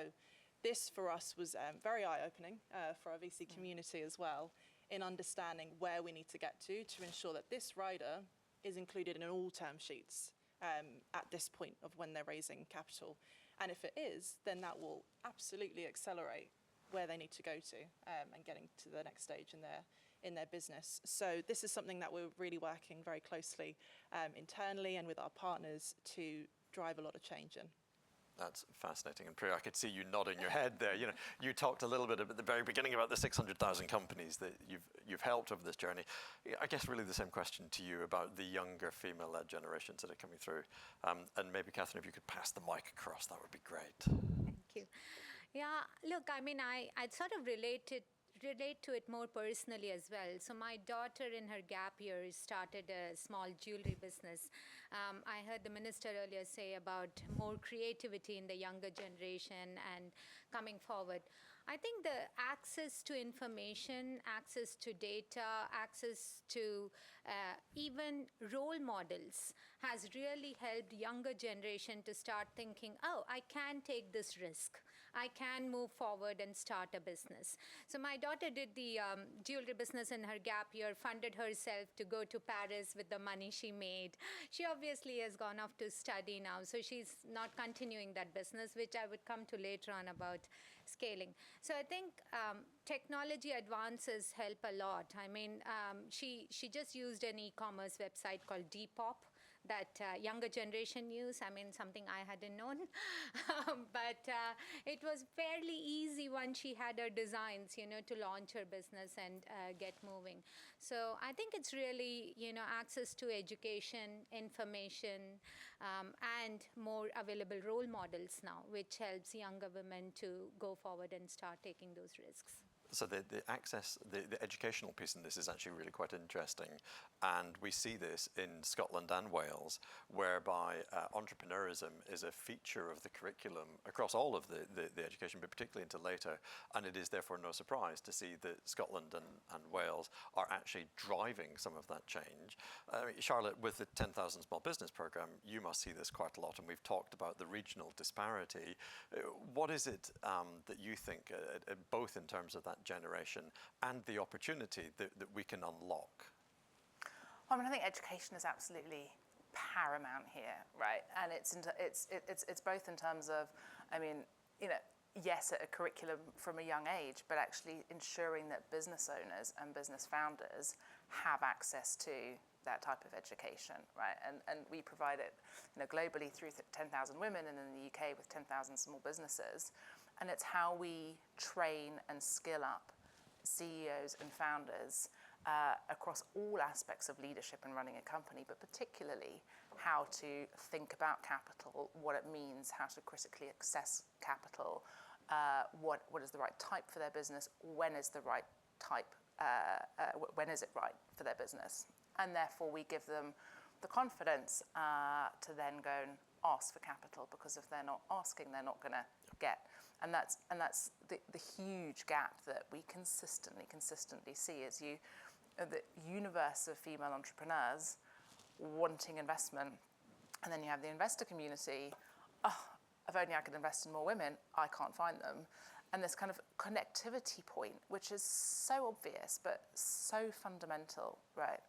this for us was very eye-opening for our VC community as well, in understanding where we need to get to ensure that this rider is included in all term sheets at this point of when they're raising capital. And if it is, then that will absolutely accelerate where they need to go to and getting to the next stage in their business. So this is something that we're really working very closely internally and with our partners to drive a lot of change in. That's fascinating. And Priya, I could see you nodding your head there. You know, you talked a little bit at the very beginning about the 600,000 companies that you've helped over this journey. I guess really the same question to you about the younger female-led generations that are coming through. And maybe, Catherine, if you could pass the mic across, that would be great. Thank you. Yeah, look, I mean, I'd sort of relate to it more personally as well. So my daughter in her gap years started a small jewelry business. I heard the minister earlier say about more creativity in the younger generation and coming forward. I think the access to information, access to data, access to even role models has really helped younger generation to start thinking, oh, I can take this risk. I can move forward and start a business. So my daughter did the jewelry business in her gap year, funded herself to go to Paris with the money she made. She obviously has gone off to study now, so she's not continuing that business, which I would come to later on about scaling. So I think technology advances help a lot. I mean, she just used an e-commerce website called Depop that younger generation use. I mean, something I hadn't known. But it was fairly easy once she had her designs, you know, to launch her business and get moving. So I think it's really, you know, access to education, information, and more available role models now, which helps younger women to go forward and start taking those risks. So the access, the educational piece in this is actually really quite interesting. And we see this in Scotland and Wales, whereby entrepreneurism is a feature of the curriculum across all of the education, but particularly into later. And it is therefore no surprise to see that Scotland and Wales are actually driving some of that change. Charlotte, with the 10,000 Small Business Programme, you must see this quite a lot. And we've talked about the regional disparity. What is it that you think, both in terms of that generation and the opportunity that we can unlock? I mean, I think education is absolutely paramount here, right? And it's both in terms of, I mean, you know, yes, a curriculum from a young age, but actually ensuring that business owners and business founders have access to that type of education, right? And we provide it, you know, globally through 10,000 Women, and in the UK with 10,000 small businesses. And it's how we train and skill up CEOs and founders across all aspects of leadership and running a company, but particularly how to think about capital, what it means, how to critically access capital, what is the right type for their business, when is the right type, when is it right for their business. And therefore we give them the confidence to then go and ask for capital, because if they're not asking, they're not going to get. And that's the huge gap that we consistently see is the universe of female entrepreneurs wanting investment, and then you have the investor community. Oh, if only I could invest in more women, I can't find them. And this kind of connectivity point, which is so obvious but so fundamental, right?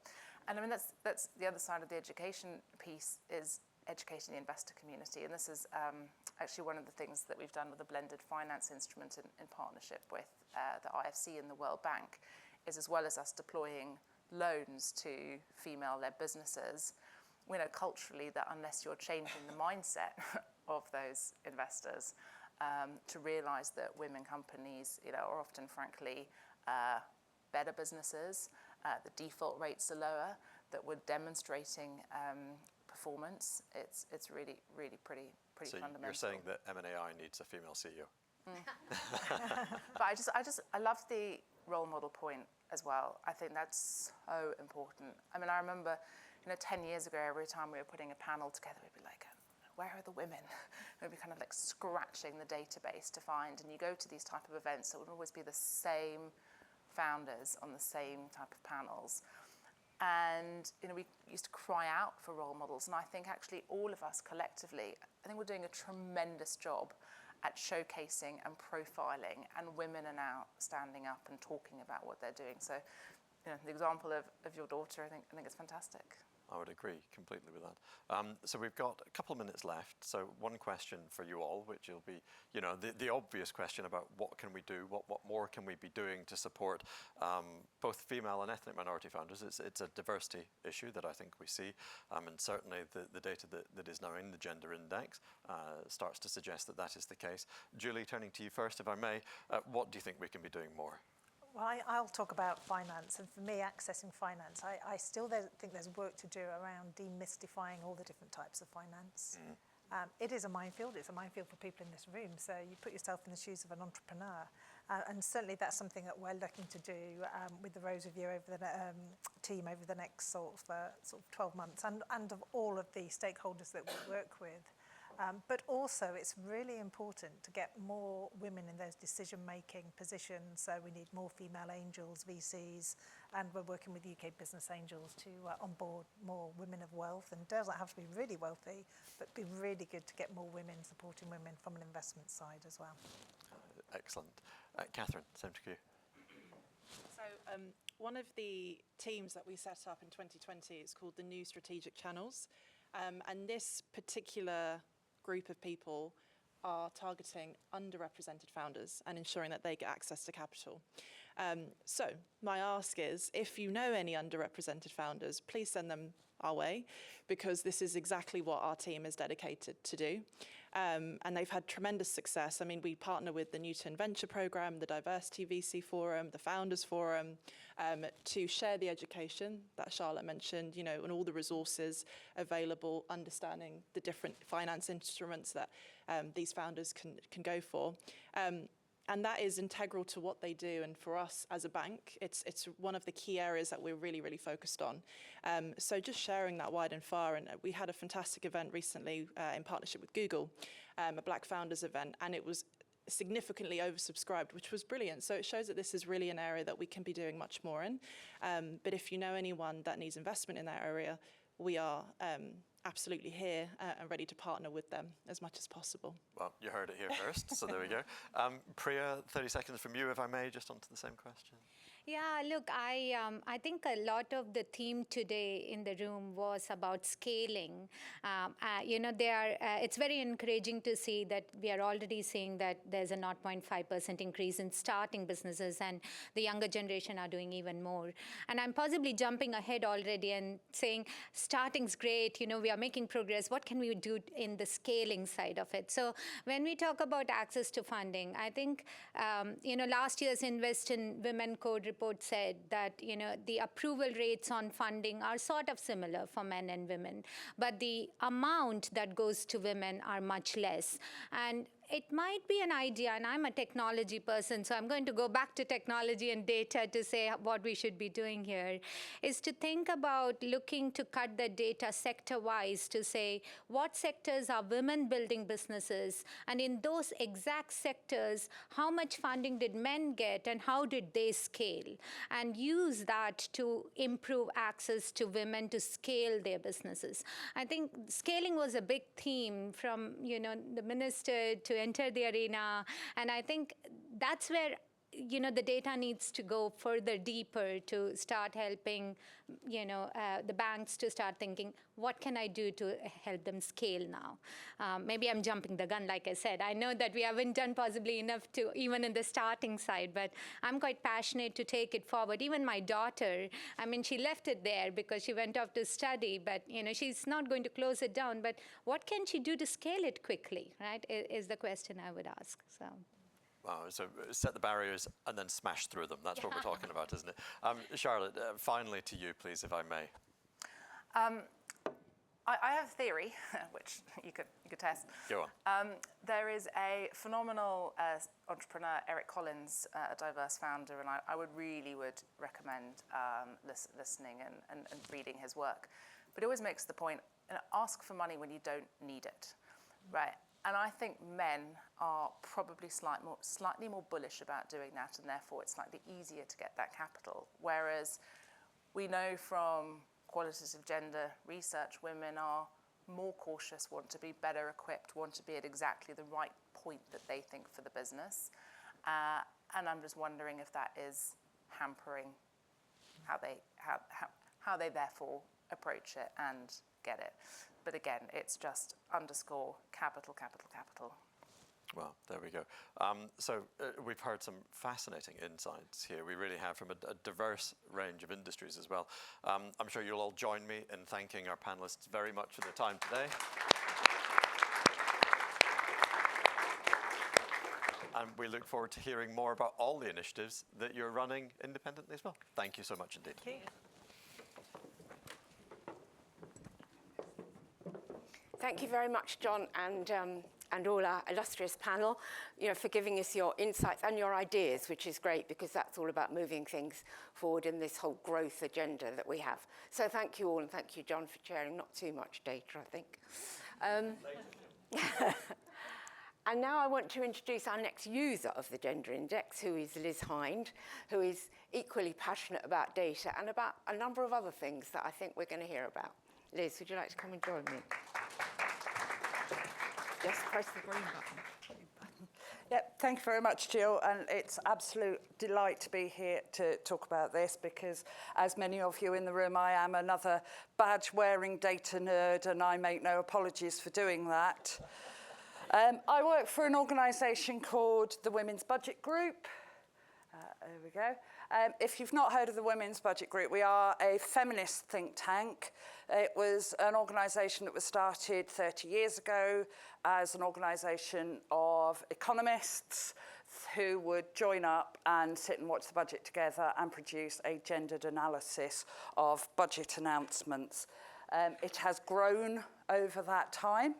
And I mean that's the other side of the education piece, is educating the investor community. And this is actually one of the things that we've done with the blended finance instrument in partnership with the IFC and the World Bank, is as well as us deploying loans to female-led businesses, we know culturally that unless you're changing the mindset of those investors to realise that women companies, you know, are often, frankly, better businesses, the default rates are lower, that we're demonstrating performance, it's really pretty so fundamental. You're saying that M&AI needs a female CEO? But I love the role model point as well. I think that's so important. I mean, I remember, you know, 10 years ago, every time we were putting a panel together, we'd be like, where are the women? We'd be kind of like scratching the database to find, and you go to these type of events, it would always be the same founders on the same type of panels. And, you know, we used to cry out for role models, and I think actually all of us collectively, I think we're doing a tremendous job at showcasing and profiling, and women are now standing up and talking about what they're doing. So, you know, the example of your daughter, I think it's fantastic. I would agree completely with that. So we've got a couple of minutes left. So one question for you all, which will be, you know, the obvious question about what can we do, what more can we be doing to support both female and ethnic minority founders. It's a diversity issue that I think we see, and certainly the data that is now in the Gender Index starts to suggest that that is the case. Julie, turning to you first, if I may, what do you think we can be doing more? Well, I'll talk about finance, and for me, accessing finance, I still think there's work to do around demystifying all the different types of finance. It is a minefield. It's a minefield for people in this room. So you put yourself in the shoes of an entrepreneur, and certainly that's something that we're looking to do with the Rose Review over the team over the next sort of 12 months, and of all of the stakeholders that we work with. But also, it's really important to get more women in those decision-making positions. So we need more female angels, VCs, and we're working with UK Business Angels to onboard more women of wealth. And it doesn't have to be really wealthy, but be really good to get more women supporting women from an investment side as well. Excellent. Catherine, same to you. So one of the teams that we set up in 2020 is called the New Strategic Channels. And this particular group of people are targeting underrepresented founders and ensuring that they get access to capital. So my ask is, if you know any underrepresented founders, please send them our way, because this is exactly what our team is dedicated to do. And they've had tremendous success. I mean, we partner with the Newton Venture Programme, the Diversity VC Forum, the Founders Forum, to share the education that Charlotte mentioned, you know, and all the resources available, understanding the different finance instruments that these founders can go for. And that is integral to what they do. And for us as a bank, it's one of the key areas that we're really, really focused on. So just sharing that wide and far. And we had a fantastic event recently in partnership with Google, a Black Founders event, and it was significantly oversubscribed, which was brilliant. So it shows that this is really an area that we can be doing much more in. But if you know anyone that needs investment in that area, we are absolutely here and ready to partner with them as much as possible. Well, you heard it here first, so there we go. Priya, 30 seconds from you, if I may, just onto the same question. Yeah, look, I think a lot of the theme today in the room was about scaling. You know, it's very encouraging to see that we are already seeing that there's a 0.5% increase in starting businesses, and the younger generation are doing even more. And I'm possibly jumping ahead already and saying starting's great, you know, we are making progress. What can we do in the scaling side of it? So when we talk about access to funding, I think, you know, last year's Invest in Women Code report said that, you know, the approval rates on funding are sort of similar for men and women, but the amount that goes to women are much less. And it might be an idea, and I'm a technology person, so I'm going to go back to technology and data to say what we should be doing here, is to think about looking to cut the data sector-wise to say what sectors are women building businesses, and in those exact sectors, how much funding did men get and how did they scale, and use that to improve access to women to scale their businesses. I think scaling was a big theme from, you know, the minister to enter the arena. And I think that's where, you know, the data needs to go further deeper to start helping, you know, the banks to start thinking, what can I do to help them scale now? Maybe I'm jumping the gun, like I said. I know that we haven't done possibly enough to even in the starting side, but I'm quite passionate to take it forward. Even my daughter, I mean, she left it there because she went off to study, but, you know, she's not going to close it down. But what can she do to scale it quickly, right, is the question I would ask. So. Wow, so set the barriers and then smash through them. That's what we're talking about, isn't it? Charlotte, finally to you, please, if I may. I have a theory, which you could test. Go on. There is a phenomenal entrepreneur, Eric Collins, a diverse founder, and I would recommend listening and reading his work. But he always makes the point, ask for money when you don't need it, right? And I think men are probably slightly more bullish about doing that, and therefore it's slightly easier to get that capital. Whereas we know from qualitative gender research, women are more cautious, want to be better equipped, want to be at exactly the right point that they think for the business. And I'm just wondering if that is hampering how they therefore approach it and get it. But again, it's just underscore capital, capital, capital. Well, there we go. So we've heard some fascinating insights here. We really have from a diverse range of industries as well. I'm sure you'll all join me in thanking our panelists very much for their time today. And we look forward to hearing more about all the initiatives that you're running independently as well. Thank you so much indeed. Thank you. Thank you very much, John, and all our illustrious panel, for giving us your insights and your ideas, which is great because that's all about moving things forward in this whole growth agenda that we have. So thank you all, and thank you, John, for sharing not too much data, I think. And now I want to introduce our next user of the Gender Index, who is Liz Hind, who is equally passionate about data and about a number of other things that I think we're going to hear about. Liz, would you like to come and join me? Just press the green button. Yep, thank you very much, Jill, and it's absolute delight to be here to talk about this because, as many of you in the room, I am another badge-wearing data nerd, and I make no apologies for doing that. I work for an organisation called the Women's Budget Group. There we go. If you've not heard of the Women's Budget Group, we are a feminist think tank. It was an organisation that was started 30 years ago as an organisation of economists who would join up and sit and watch the budget together and produce a gendered analysis of budget announcements. It has grown over that time.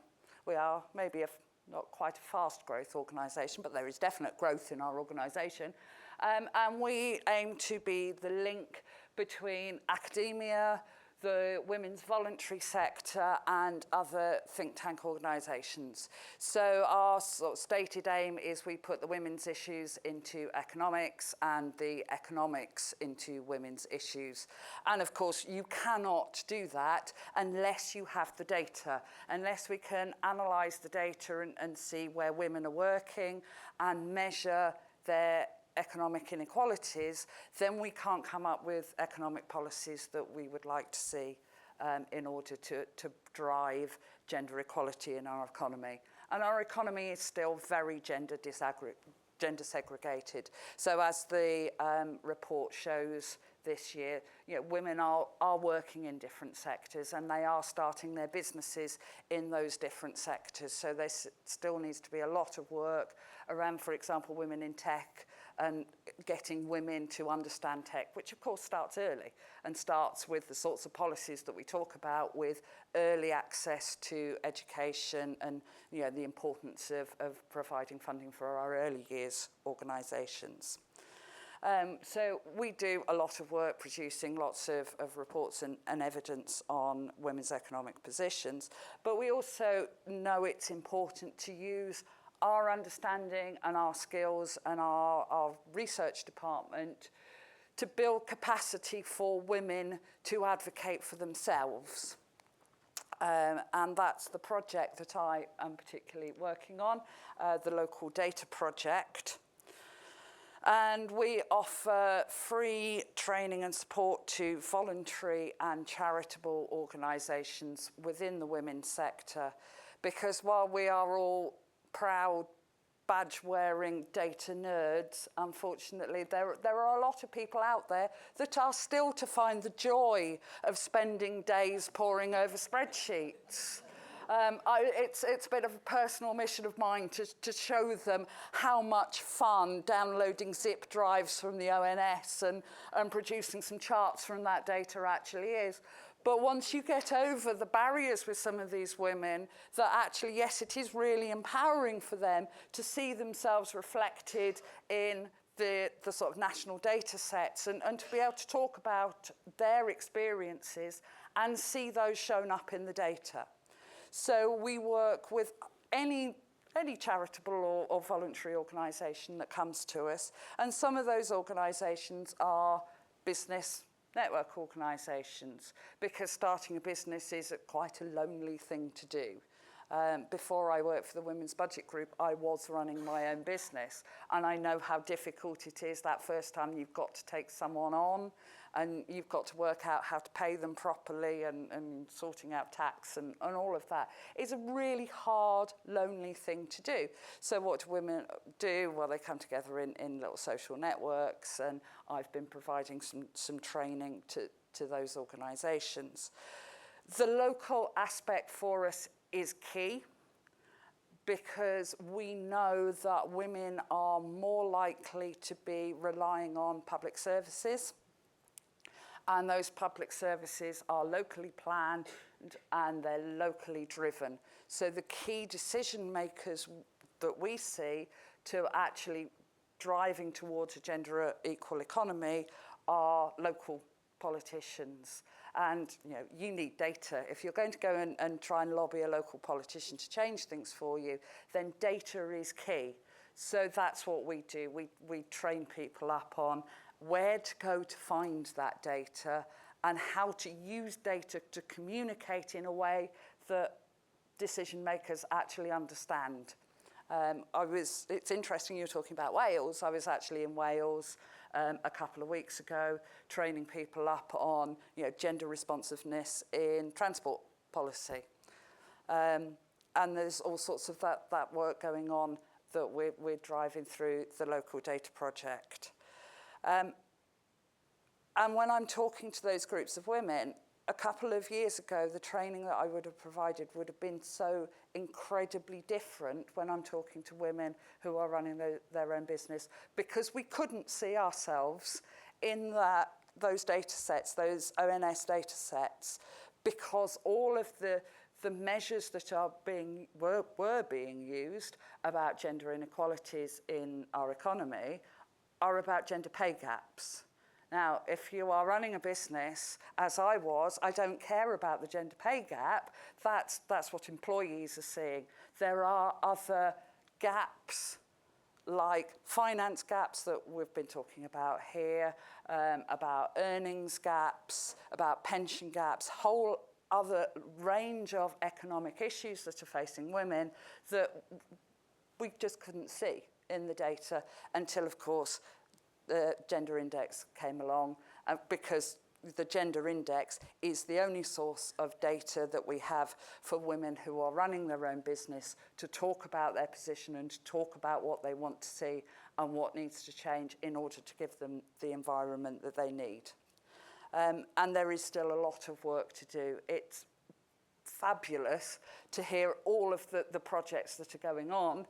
We are maybe not quite a fast growth organisation, but there is definite growth in our organisation. And we aim to be the link between academia, the women's voluntary sector, and other think tank organisations. So our sort of stated aim is we put the women's issues into economics and the economics into women's issues. And of course, you cannot do that unless you have the data, unless we can analyse the data and see where women are working and measure their economic inequalities, then we can't come up with economic policies that we would like to see in order to drive gender equality in our economy. And our economy is still very gender segregated. So as the report shows this year, women are working in different sectors and they are starting their businesses in those different sectors. So there still needs to be a lot of work around, for example, women in tech, and getting women to understand tech, which of course starts early and starts with the sorts of policies that we talk about, with early access to education and the importance of providing funding for our early years organisations. So we do a lot of work producing lots of reports and evidence on women's economic positions, but we also know it's important to use our understanding and our skills and our research department to build capacity for women to advocate for themselves. And that's the project that I am particularly working on, the Local Data Project. And we offer free training and support to voluntary and charitable organisations within the women's sector, because while we are all proud badge-wearing data nerds, unfortunately, there are a lot of people out there that are still to find the joy of spending days poring over spreadsheets. It's a bit of a personal mission of mine to show them how much fun downloading zip drives from the ONS and producing some charts from that data actually is. But once you get over the barriers with some of these women, that actually, yes, it is really empowering for them to see themselves reflected in the sort of national data sets and to be able to talk about their experiences and see those shown up in the data. So we work with any charitable or voluntary organisation that comes to us, and some of those organisations are business network organisations, because starting a business is quite a lonely thing to do. Before I worked for the Women's Budget Group, I was running my own business, and I know how difficult it is that first time you've got to take someone on, and you've got to work out how to pay them properly and sorting out tax and all of that. It's a really hard, lonely thing to do. So what do women do? Well, they come together in little social networks, and I've been providing some training to those organisations. The local aspect for us is key, because we know that women are more likely to be relying on public services, and those public services are locally planned and they're locally driven. So the key decision makers that we see to actually driving towards a gender equal economy are local politicians. And you need data. If you're going to go and try and lobby a local politician to change things for you, then data is key. So that's what we do. We train people up on where to go to find that data and how to use data to communicate in a way that decision makers actually understand. It's interesting you're talking about Wales. I was actually in Wales a couple of weeks ago, training people up on gender responsiveness in transport policy. And there's all sorts of that work going on that we're driving through the local data project. And when I'm talking to those groups of women, a couple of years ago, the training that I would have provided would have been so incredibly different when I'm talking to women who are running their own business, because we couldn't see ourselves in those data sets, those ONS data sets, because all of the measures that were being used about gender inequalities in our economy are about gender pay gaps. Now, if you are running a business, as I was, I don't care about the gender pay gap. That's what employees are seeing. There are other gaps, like finance gaps that we've been talking about here, about earnings gaps, about pension gaps, whole other range of economic issues that are facing women that we just couldn't see in the data until, of course, the gender index came along, because the gender index is the only source of data that we have for women who are running their own business to talk about their position and to talk about what they want to see and what needs to change in order to give them the environment that they need. And there is still a lot of work to do. It's fabulous to hear all of the projects that are going on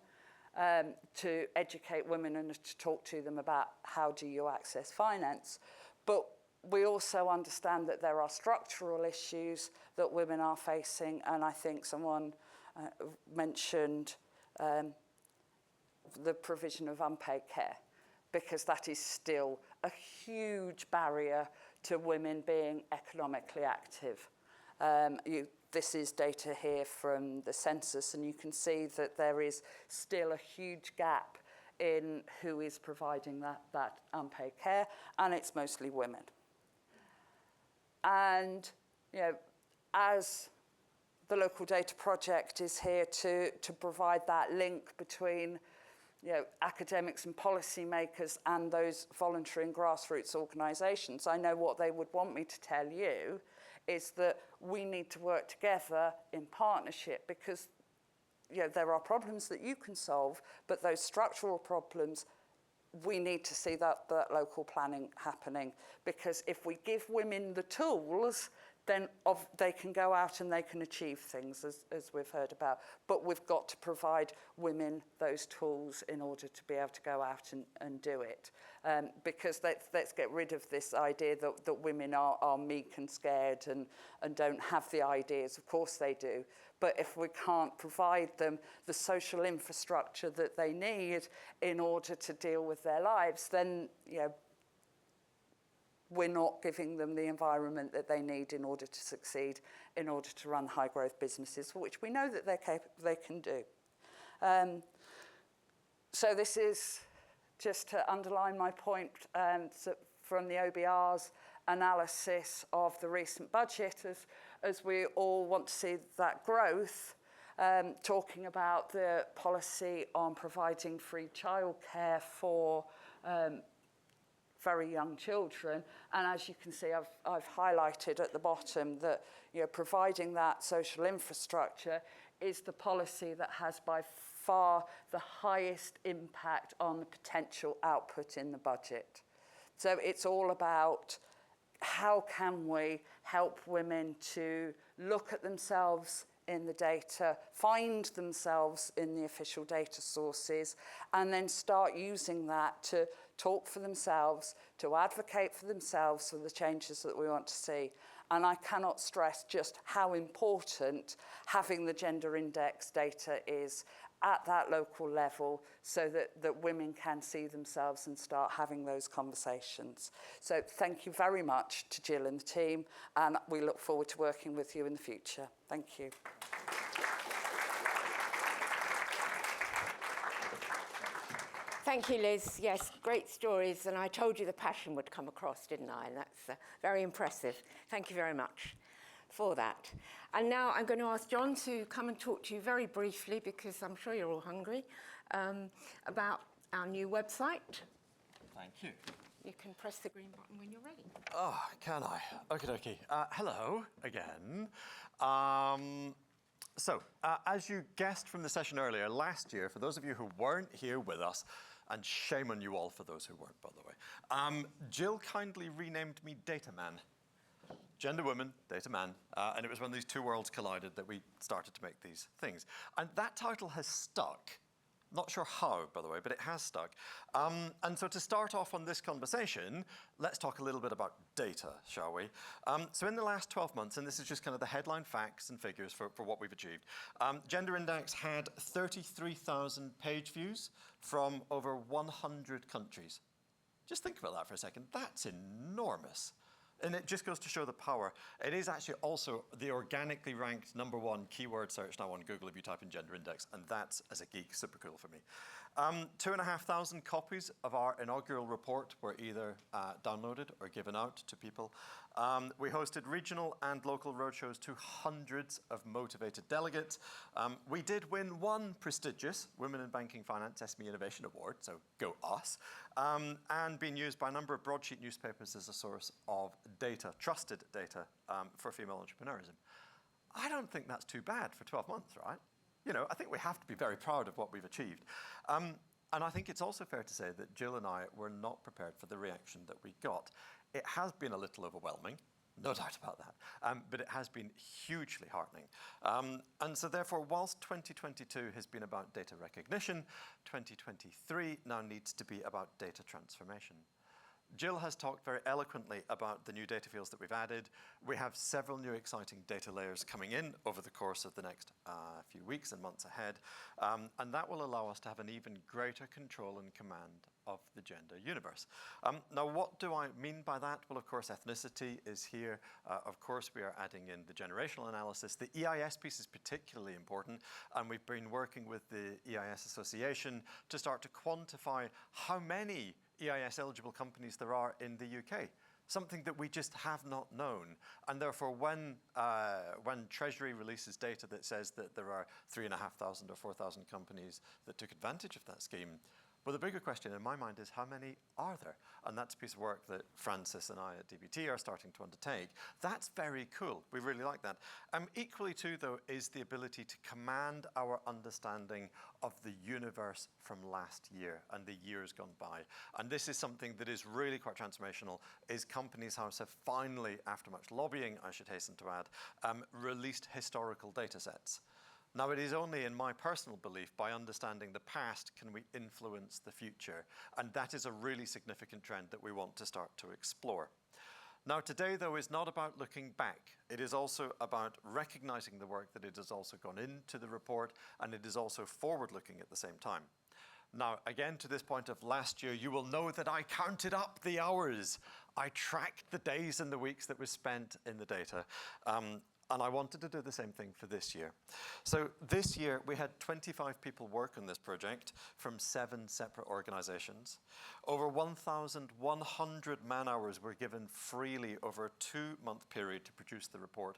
to educate women and to talk to them about how do you access finance. But we also understand that there are structural issues that women are facing, and I think someone mentioned the provision of unpaid care, because that is still a huge barrier to women being economically active. This is data here from the census, and you can see that there is still a huge gap in who is providing that unpaid care, and it's mostly women. And as the local data project is here to provide that link between academics and policymakers and those voluntary and grassroots organisations, I know what they would want me to tell you is that we need to work together in partnership, because there are problems that you can solve, but those structural problems, we need to see that local planning happening, because if we give women the tools, then they can go out and they can achieve things, as we've heard about. But we've got to provide women those tools in order to be able to go out and do it. Because let's get rid of this idea that women are meek and scared and don't have the ideas. Of course they do. But if we can't provide them the social infrastructure that they need in order to deal with their lives, then we're not giving them the environment that they need in order to succeed, in order to run high growth businesses, which we know that they can do. So this is just to underline my point from the OBR's analysis of the recent budget, as we all want to see that growth, talking about the policy on providing free childcare for very young children. And as you can see, I've highlighted at the bottom that, you know, providing that social infrastructure is the policy that has by far the highest impact on the potential output in the budget. So it's all about how can we help women to look at themselves in the data, find themselves in the official data sources, and then start using that to talk for themselves, to advocate for themselves for the changes that we want to see. And I cannot stress just how important having the gender index data is at that local level so that women can see themselves and start having those conversations. So thank you very much to Jill and the team, and we look forward to working with you in the future. Thank you. Thank you, Liz. Yes, great stories. And I told you the passion would come across, didn't I? And that's very impressive. Thank you very much for that. And now I'm going to ask John to come and talk to you very briefly, because I'm sure you're all hungry, about our new website. Thank you. You can press the green button when you're ready. Oh, can I? Okie dokie. Hello again. So, as you guessed from the session earlier, last year, for those of you who weren't here with us, and shame on you all for those who weren't, by the way, Jill kindly renamed me Data Man. Gender woman, data man. And it was when these two worlds collided that we started to make these things. And that title has stuck. Not sure how, by the way, but it has stuck. And so to start off on this conversation, let's talk a little bit about data, shall we? So in the last 12 months, and this is just kind of the headline facts and figures for what we've achieved, Gender Index had 33,000 page views from over 100 countries. Just think about that for a second. That's enormous. And it just goes to show the power. It is actually also the organically ranked #1 keyword search now on Google if you type in Gender Index, and that's, as a geek, super cool for me. 2,500 copies of our inaugural report were either downloaded or given out to people. We hosted regional and local roadshows to hundreds of motivated delegates. We did win one prestigious Women in Banking Finance SME Innovation Award, so go us, and being used by a number of broadsheet newspapers as a source of data, trusted data, for female entrepreneurism. I don't think that's too bad for 12 months, right? You know, I think we have to be very proud of what we've achieved. And I think it's also fair to say that Jill and I were not prepared for the reaction that we got. It has been a little overwhelming, no doubt about that, but it has been hugely heartening. And so therefore, whilst 2022 has been about data recognition, 2023 now needs to be about data transformation. Jill has talked very eloquently about the new data fields that we've added. We have several new exciting data layers coming in over the course of the next few weeks and months ahead. And that will allow us to have an even greater control and command of the gender universe. Now, what do I mean by that? Well, of course, ethnicity is here. Of course, we are adding in the generational analysis. The EIS piece is particularly important, and we've been working with the EIS Association to start to quantify how many EIS-eligible companies there are in the UK, something that we just have not known. And therefore, when Treasury releases data that says that there are 3,500 or 4,000 companies that took advantage of that scheme, well, the bigger question in my mind is how many are there? And that's a piece of work that Francis and I at DBT are starting to undertake. That's very cool. We really like that. Equally too, though, is the ability to command our understanding of the universe from last year and the years gone by. And this is something that is really quite transformational, is Companies House have finally, after much lobbying, I should hasten to add, released historical data sets. Now, it is only in my personal belief, by understanding the past, can we influence the future. And that is a really significant trend that we want to start to explore. Now, today, though, is not about looking back. It is also about recognizing the work that it has also gone into the report, and it is also forward-looking at the same time. Now, again, to this point of last year, you will know that I counted up the hours. I tracked the days and the weeks that were spent in the data. And I wanted to do the same thing for this year. So this year, we had 25 people work on this project from 7 separate organizations. Over 1,100 man-hours were given freely over a 2-month period to produce the report,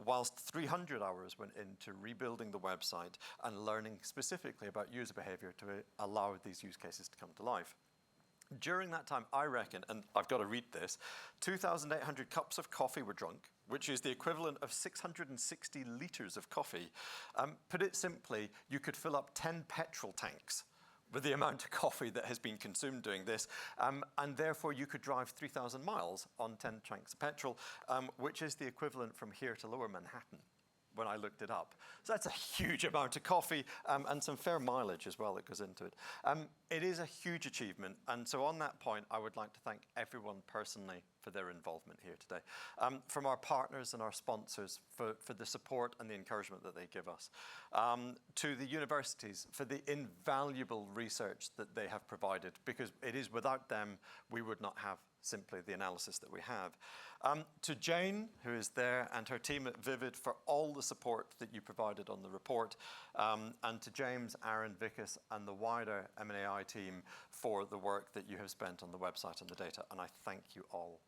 whilst 300 hours went into rebuilding the website and learning specifically about user behavior to allow these use cases to come to life. During that time, I reckon, and I've got to read this, 2,800 cups of coffee were drunk, which is the equivalent of 660 litres of coffee. Put it simply, you could fill up 10 petrol tanks with the amount of coffee that has been consumed doing this, and therefore you could drive 3,000 miles on 10 tanks of petrol, which is the equivalent from here to Lower Manhattan when I looked it up. So that's a huge amount of coffee and some fair mileage as well that goes into it. It is a huge achievement, and so on that point, I would like to thank everyone personally for their involvement here today. From our partners and our sponsors for the support and the encouragement that they give us. To the universities for the invaluable research that they have provided, because it is without them, we would not have simply the analysis that we have. To Jane, who is there, and her team at Vivid for all the support that you provided on the report, and to James, Aaron, Vickers, and the wider M&AI team for the work that you have spent on the website and the data, and I thank you all.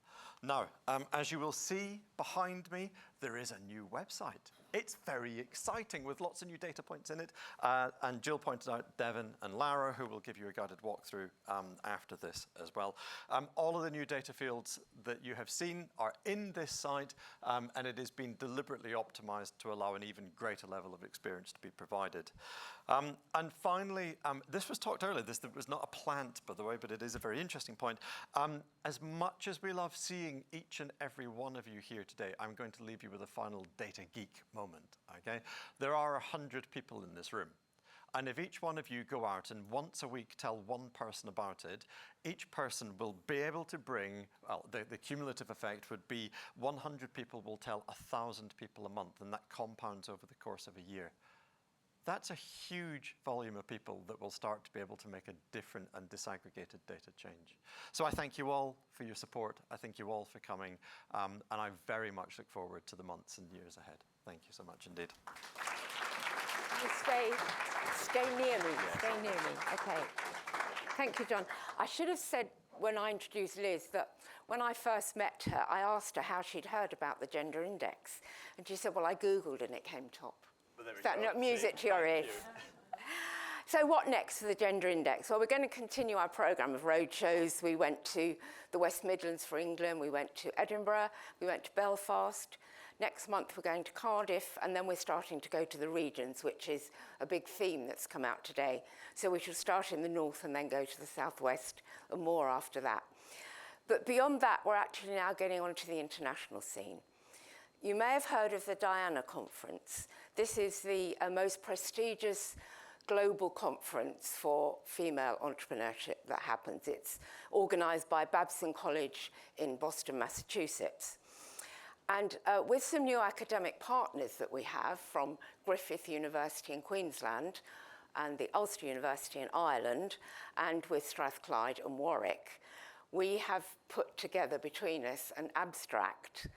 Now, as you will see behind me, there is a new website. It's very exciting with lots of new data points in it. And Jill pointed out Devon and Lara, who will give you a guided walkthrough after this as well. All of the new data fields that you have seen are in this site, and it has been deliberately optimized to allow an even greater level of experience to be provided. And finally, this was talked earlier, this was not a plant, by the way, but it is a very interesting point. As much as we love seeing each and every one of you here today, I'm going to leave you with a final data geek moment, okay? There are 100 people in this room. And if each one of you go out and once a week tell one person about it, each person will be able to bring, well, the cumulative effect would be 100 people will tell 1,000 people a month, and that compounds over the course of a year. That's a huge volume of people that will start to be able to make a different and disaggregated data change. So I thank you all for your support. I thank you all for coming. And I very much look forward to the months and years ahead. Thank you so much indeed. Stay near me, stay near me. Okay. Thank you, John. I should have said when I introduced Liz that when I first met her, I asked her how she'd heard about the gender index. And she said, well, I Googled and it came top. Is that not music to your ears? So what next for the Gender Index? Well, we're going to continue our programme of roadshows. We went to the West Midlands for England, we went to Edinburgh, we went to Belfast. Next month we're going to Cardiff, and then we're starting to go to the regions, which is a big theme that's come out today. So we shall start in the north and then go to the southwest and more after that. But beyond that, we're actually now getting onto the international scene. You may have heard of the Diana Conference. This is the most prestigious global conference for female entrepreneurship that happens. It's organised by Babson College in Boston, Massachusetts. And with some new academic partners that we have from Griffith University in Queensland and the Ulster University in Ireland, and with Strathclyde and Warwick, we have put together between us an abstract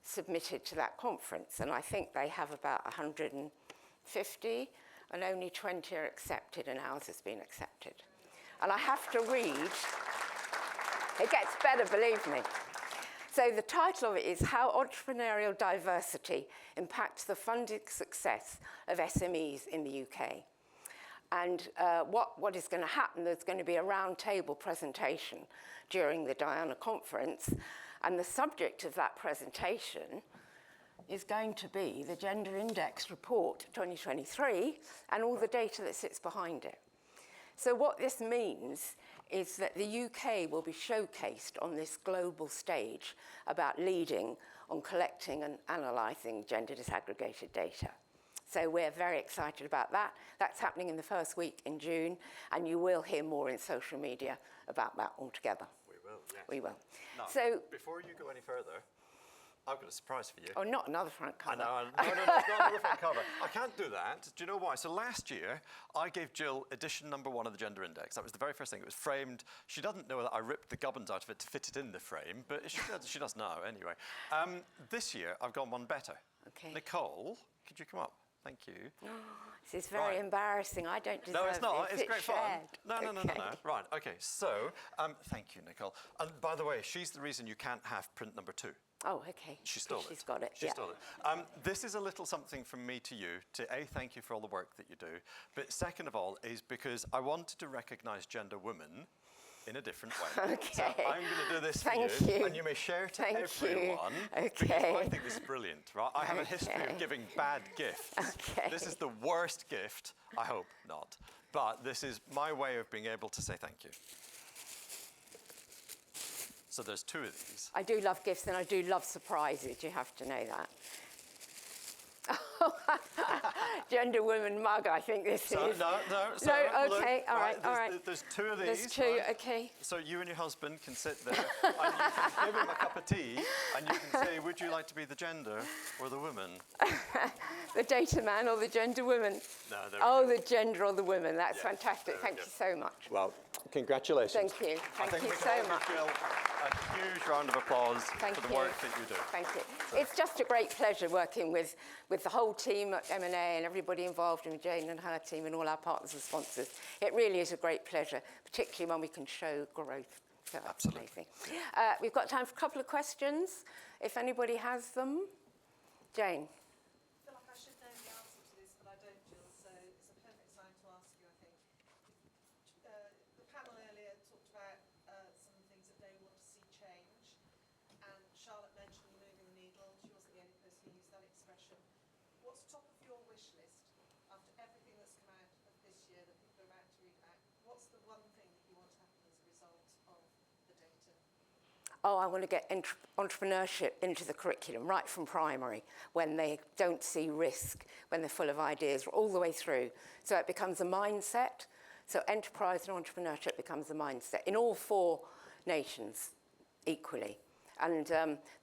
submitted to that conference, and I think they have about 150, and only 20 are accepted, and ours has been accepted. And I have to read, it gets better, believe me. So the title of it is How Entrepreneurial Diversity Impacts the Funding Success of SMEs in the UK. And what is going to happen, there's going to be a roundtable presentation during the Diana Conference, and the subject of that presentation is going to be the Gender Index Report 2023 and all the data that sits behind it. So what this means is that the UK will be showcased on this global stage about leading on collecting and analysing gender disaggregated data. So we're very excited about that. That's happening in the first week in June, and you will hear more in social media about that altogether. We will, yes. We will. Now, so before you go any further, I've got a surprise for you. Oh, not another front cover. I know. No, it's not another front cover. I can't do that. Do you know why? So last year, I gave Jill edition #1 of the Gender Index. That was the very first thing. It was framed. She doesn't know that I ripped the gubbins out of it to fit it in the frame, but she does now anyway. This year, I've gone one better. Okay. Nicole, could you come up? Thank you. This is very embarrassing. I don't deserve No, it's not. this. It's great fun. shared. No. Okay. Right, okay. So, thank you, Nicole. And by the way, she's the reason you can't have print #2. Oh, okay. She stole it. She's got it. She stole it. This is a little something from me to you to A, thank you for all the work that you do, but second of all is because I wanted to recognise gender women in a different way. Okay. So I'm going to do this Thank for you, you. and you may share to Thank you. everyone. Because Okay. I think this is brilliant, right? I have a history Okay. of giving bad gifts. Okay. This is the worst gift. I hope not. But this is my way of being able to say thank you. So there's 2 of these. I do love gifts and I do love surprises. You have to know that. Gender woman mug, I think this So, is. no, No, look, okay, all right, all right. There's 2 of these. There's 2, right? okay. So you and your husband can sit there and you can give him a cup of tea and you can say, would you like to be the gender or the woman? The data man or the gender woman? No, there we Oh, go. the gender or the woman. That's Yes, fantastic. there we Thank go. you so much. Well, congratulations. Thank you. I Thank think you we can so all give much. Jill a huge round of applause Thank for the you. work that you do. Thank you. It's just a great pleasure working with the whole team at M&A and everybody involved, and Jane and her team and all our partners and sponsors. It really is a great pleasure, particularly when we can show growth. So that's Absolutely. amazing. We've got time for a couple of questions, if anybody has them. Jane. I feel like I should know the answer to this, but I don't, Jill, so it's a perfect time to ask you, I think. The panel earlier talked about some things that they want to see change, and Charlotte mentioned moving the needle. She wasn't the only person who used that expression. What's top of your wish list after everything that's come out of this year that people are about to read about? What's the one thing that you want to happen as a result of the data? Oh, I want to get entrepreneurship into the curriculum right from primary, when they don't see risk, when they're full of ideas, all the way through. So it becomes a mindset. So enterprise and entrepreneurship becomes a mindset in all 4 nations equally. And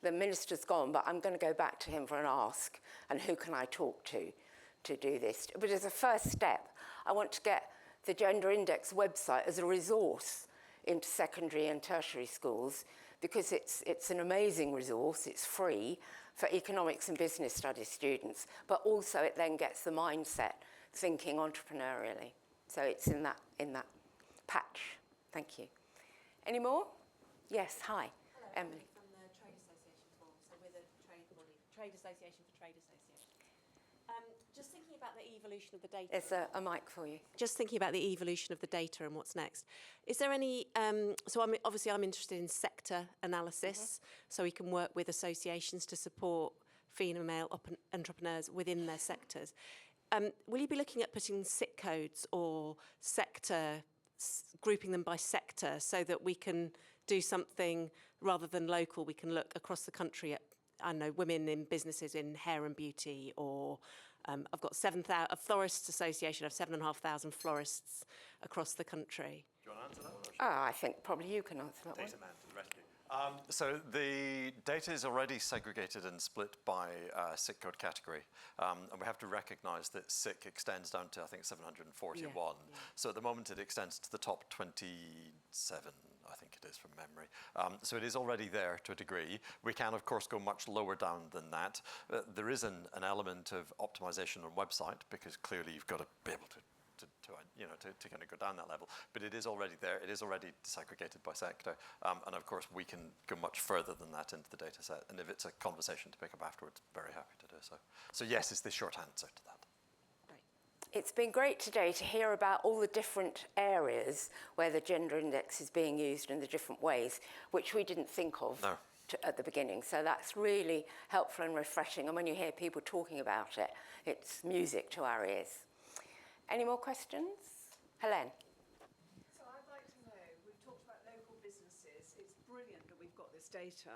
the minister's gone, but I'm going to go back to him for an ask. And who can I talk to do this? But as a first step, I want to get the Gender Index website as a resource into secondary and tertiary schools, because it's an amazing resource. It's free for economics and business studies students, but also it then gets the mindset thinking entrepreneurially. So it's in that patch. Thank you. Any more? Yes, hi. Hello, Emily. From the Trade Association Forum, so we're the trade body, Trade Association for Trade Association. Just thinking about the evolution of the data. There's a mic for you. Just thinking about the evolution of the data and what's next. Is there any, so I'm interested in sector analysis, so we can work with associations to support female entrepreneurs within their sectors. Will you be looking at putting SIC codes or sector, grouping them by sector, so that we can do something rather than local? We can look across the country at, I don't know, women in businesses in hair and beauty, or I've got a florists association of 7,500 florists across the country. Do you want to answer that one? Oh, I think probably you can answer that one. Data man to the rescue. So the data is already segregated and split by SIC code category. And we have to recognise that SIC extends down to, I think, 741. Yeah. So at the moment it extends to the top 27, I think it is from memory. So it is already there to a degree. We can, of course, go much lower down than that. There is an element of optimisation on website, because clearly you've got to be able to kind of go down that level. But it is already there. It is already disaggregated by sector. And of course, we can go much further than that into the data set. And if it's a conversation to pick up afterwards, very happy to do so. So yes, is the short answer to that. It's been great today to hear about all the different areas where the gender index is being used in the different ways, which we didn't think of at the beginning. So that's really helpful and refreshing. And when you hear people talking about it, it's music to our ears. Any more questions? Helene. So I'd like to know, we've talked about local businesses. It's brilliant that we've got this data.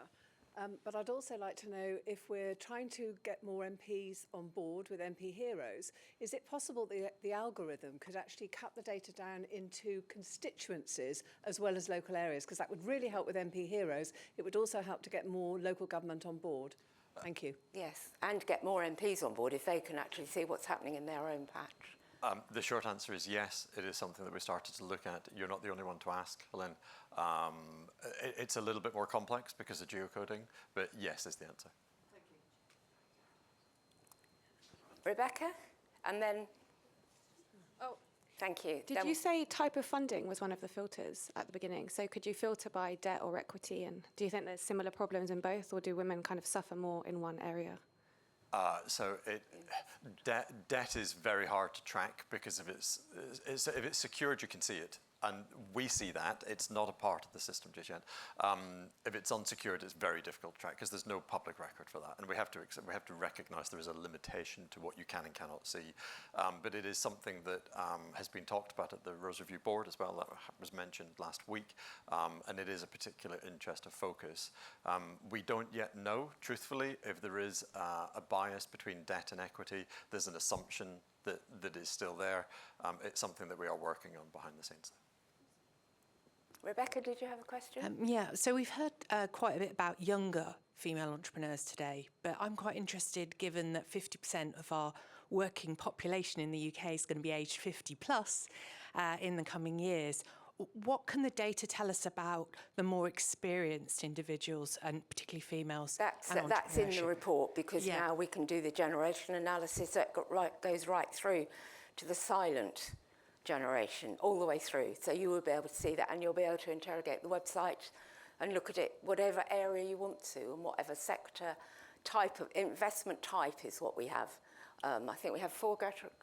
But I'd also like to know, if we're trying to get more MPs on board with MP Heroes, is it possible that the algorithm could actually cut the data down into constituencies as well as local areas? Because that would really help with MP Heroes. It would also help to get more local government on board. Thank you. Yes, and get more MPs on board if they can actually see what's happening in their own patch. The short answer is yes, it is something that we started to look at. You're not the only one to ask, Helen. It's a little bit more complex because of geocoding, but yes is the answer. Thank you. Rebecca, and then... Oh. Thank you. Did you say type of funding was one of the filters at the beginning? So could you filter by debt or equity? And do you think there's similar problems in both, or do women kind of suffer more in one area? Debt is very hard to track because if it's secured, you can see it. And we see that. It's not a part of the system just yet. If it's unsecured, it's very difficult to track because there's no public record for that. And we have to recognize there is a limitation to what you can and cannot see. But it is something that has been talked about at the Rose Review Board as well. That was mentioned last week. And it is a particular interest of focus. We don't yet know, truthfully, if there is a bias between debt and equity. There's an assumption that is still there. It's something that we are working on behind the scenes. Rebecca, did you have a question? Yeah, so we've heard quite a bit about younger female entrepreneurs today, but I'm quite interested, given that 50% of our working population in the UK is going to be aged 50 plus in the coming years. What can the data tell us about the more experienced individuals, and particularly females? That's in the report, because now we can do the generation analysis that goes right through to the silent generation, all the way through. So you will be able to see that, and you'll be able to interrogate the website and look at it, whatever area you want to, and whatever sector type of investment type is what we have. I think we have 4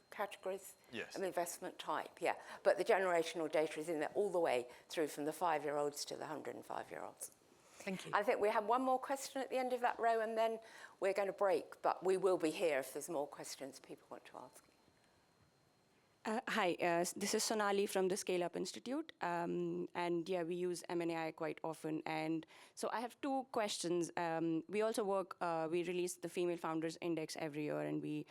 categories of investment type, But the generational data is in there all the way through, from the 5-year-olds to the 105-year-olds. Thank you. I think we have one more question at the end of that row, and then we're going to break, but we will be here if there's more questions people want to ask. Hi, this is Sonali from the Scale Up Institute, and we use MNAI quite often. And so I have 2 questions. We also we release the Female Founders Index every year, and we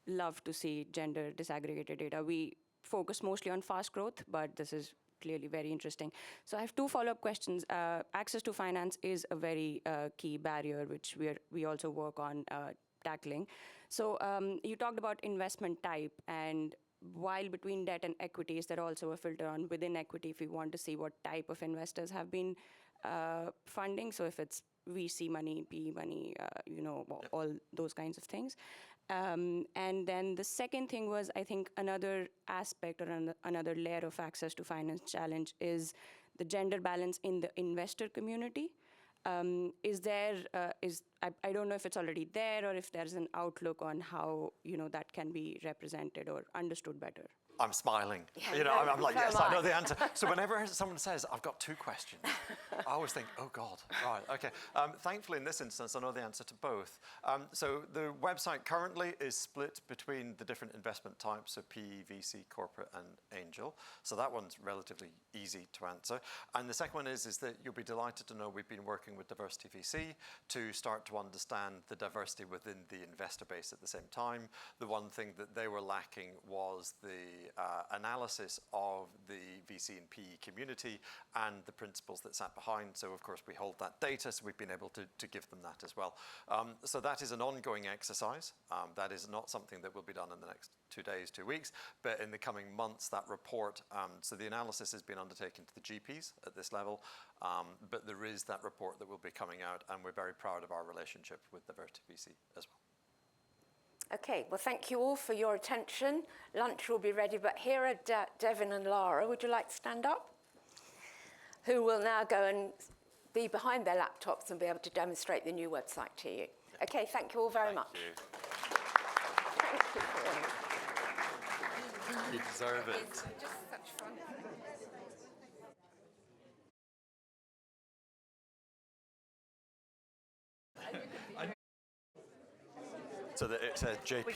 love to see gender disaggregated data. We focus mostly on fast growth, but this is clearly very interesting. So I have 2 follow-up questions. Access to finance is a very key barrier, which we also work on tackling. So you talked about investment type, and while between debt and equity, is there also a filter on within equity if we want to see what type of investors have been funding? So if it's VC money, PE money, all those kinds of things. And then the second thing was, I think another aspect or another layer of access to finance challenge is the gender balance in the investor community. I don't know if it's already there or if there's an outlook on how that can be represented or understood better. I'm smiling. I'm like, yes, I know the answer. So whenever someone says, I've got 2 questions, I always think, oh God, right, okay. Thankfully, in this instance, I know the answer to both. So the website currently is split between the different investment types of PE, VC, corporate, and angel. So that one's relatively easy to answer. And the second one is that you'll be delighted to know we've been working with Diversity VC to start to understand the diversity within the investor base at the same time. The one thing that they were lacking was the analysis of the VC and PE community and the principles that sat behind. So of course we hold that data, so we've been able to give them that as well. So that is an ongoing exercise. That is not something that will be done in the next 2 days, 2 weeks, but in the coming months, that report, so the analysis has been undertaken to the GPs at this level, but there is that report that will be coming out, and we're very proud of our relationship with Diversity VC as well. Okay, well, thank you all for your attention. Lunch will be ready, but here are Devin and Lara. Would you like to stand up? Who will now go and be behind their laptops and be able to demonstrate the new website to you. Okay, thank you all very much. Thank you. You deserve it. It's just such fun. So that it's a JP.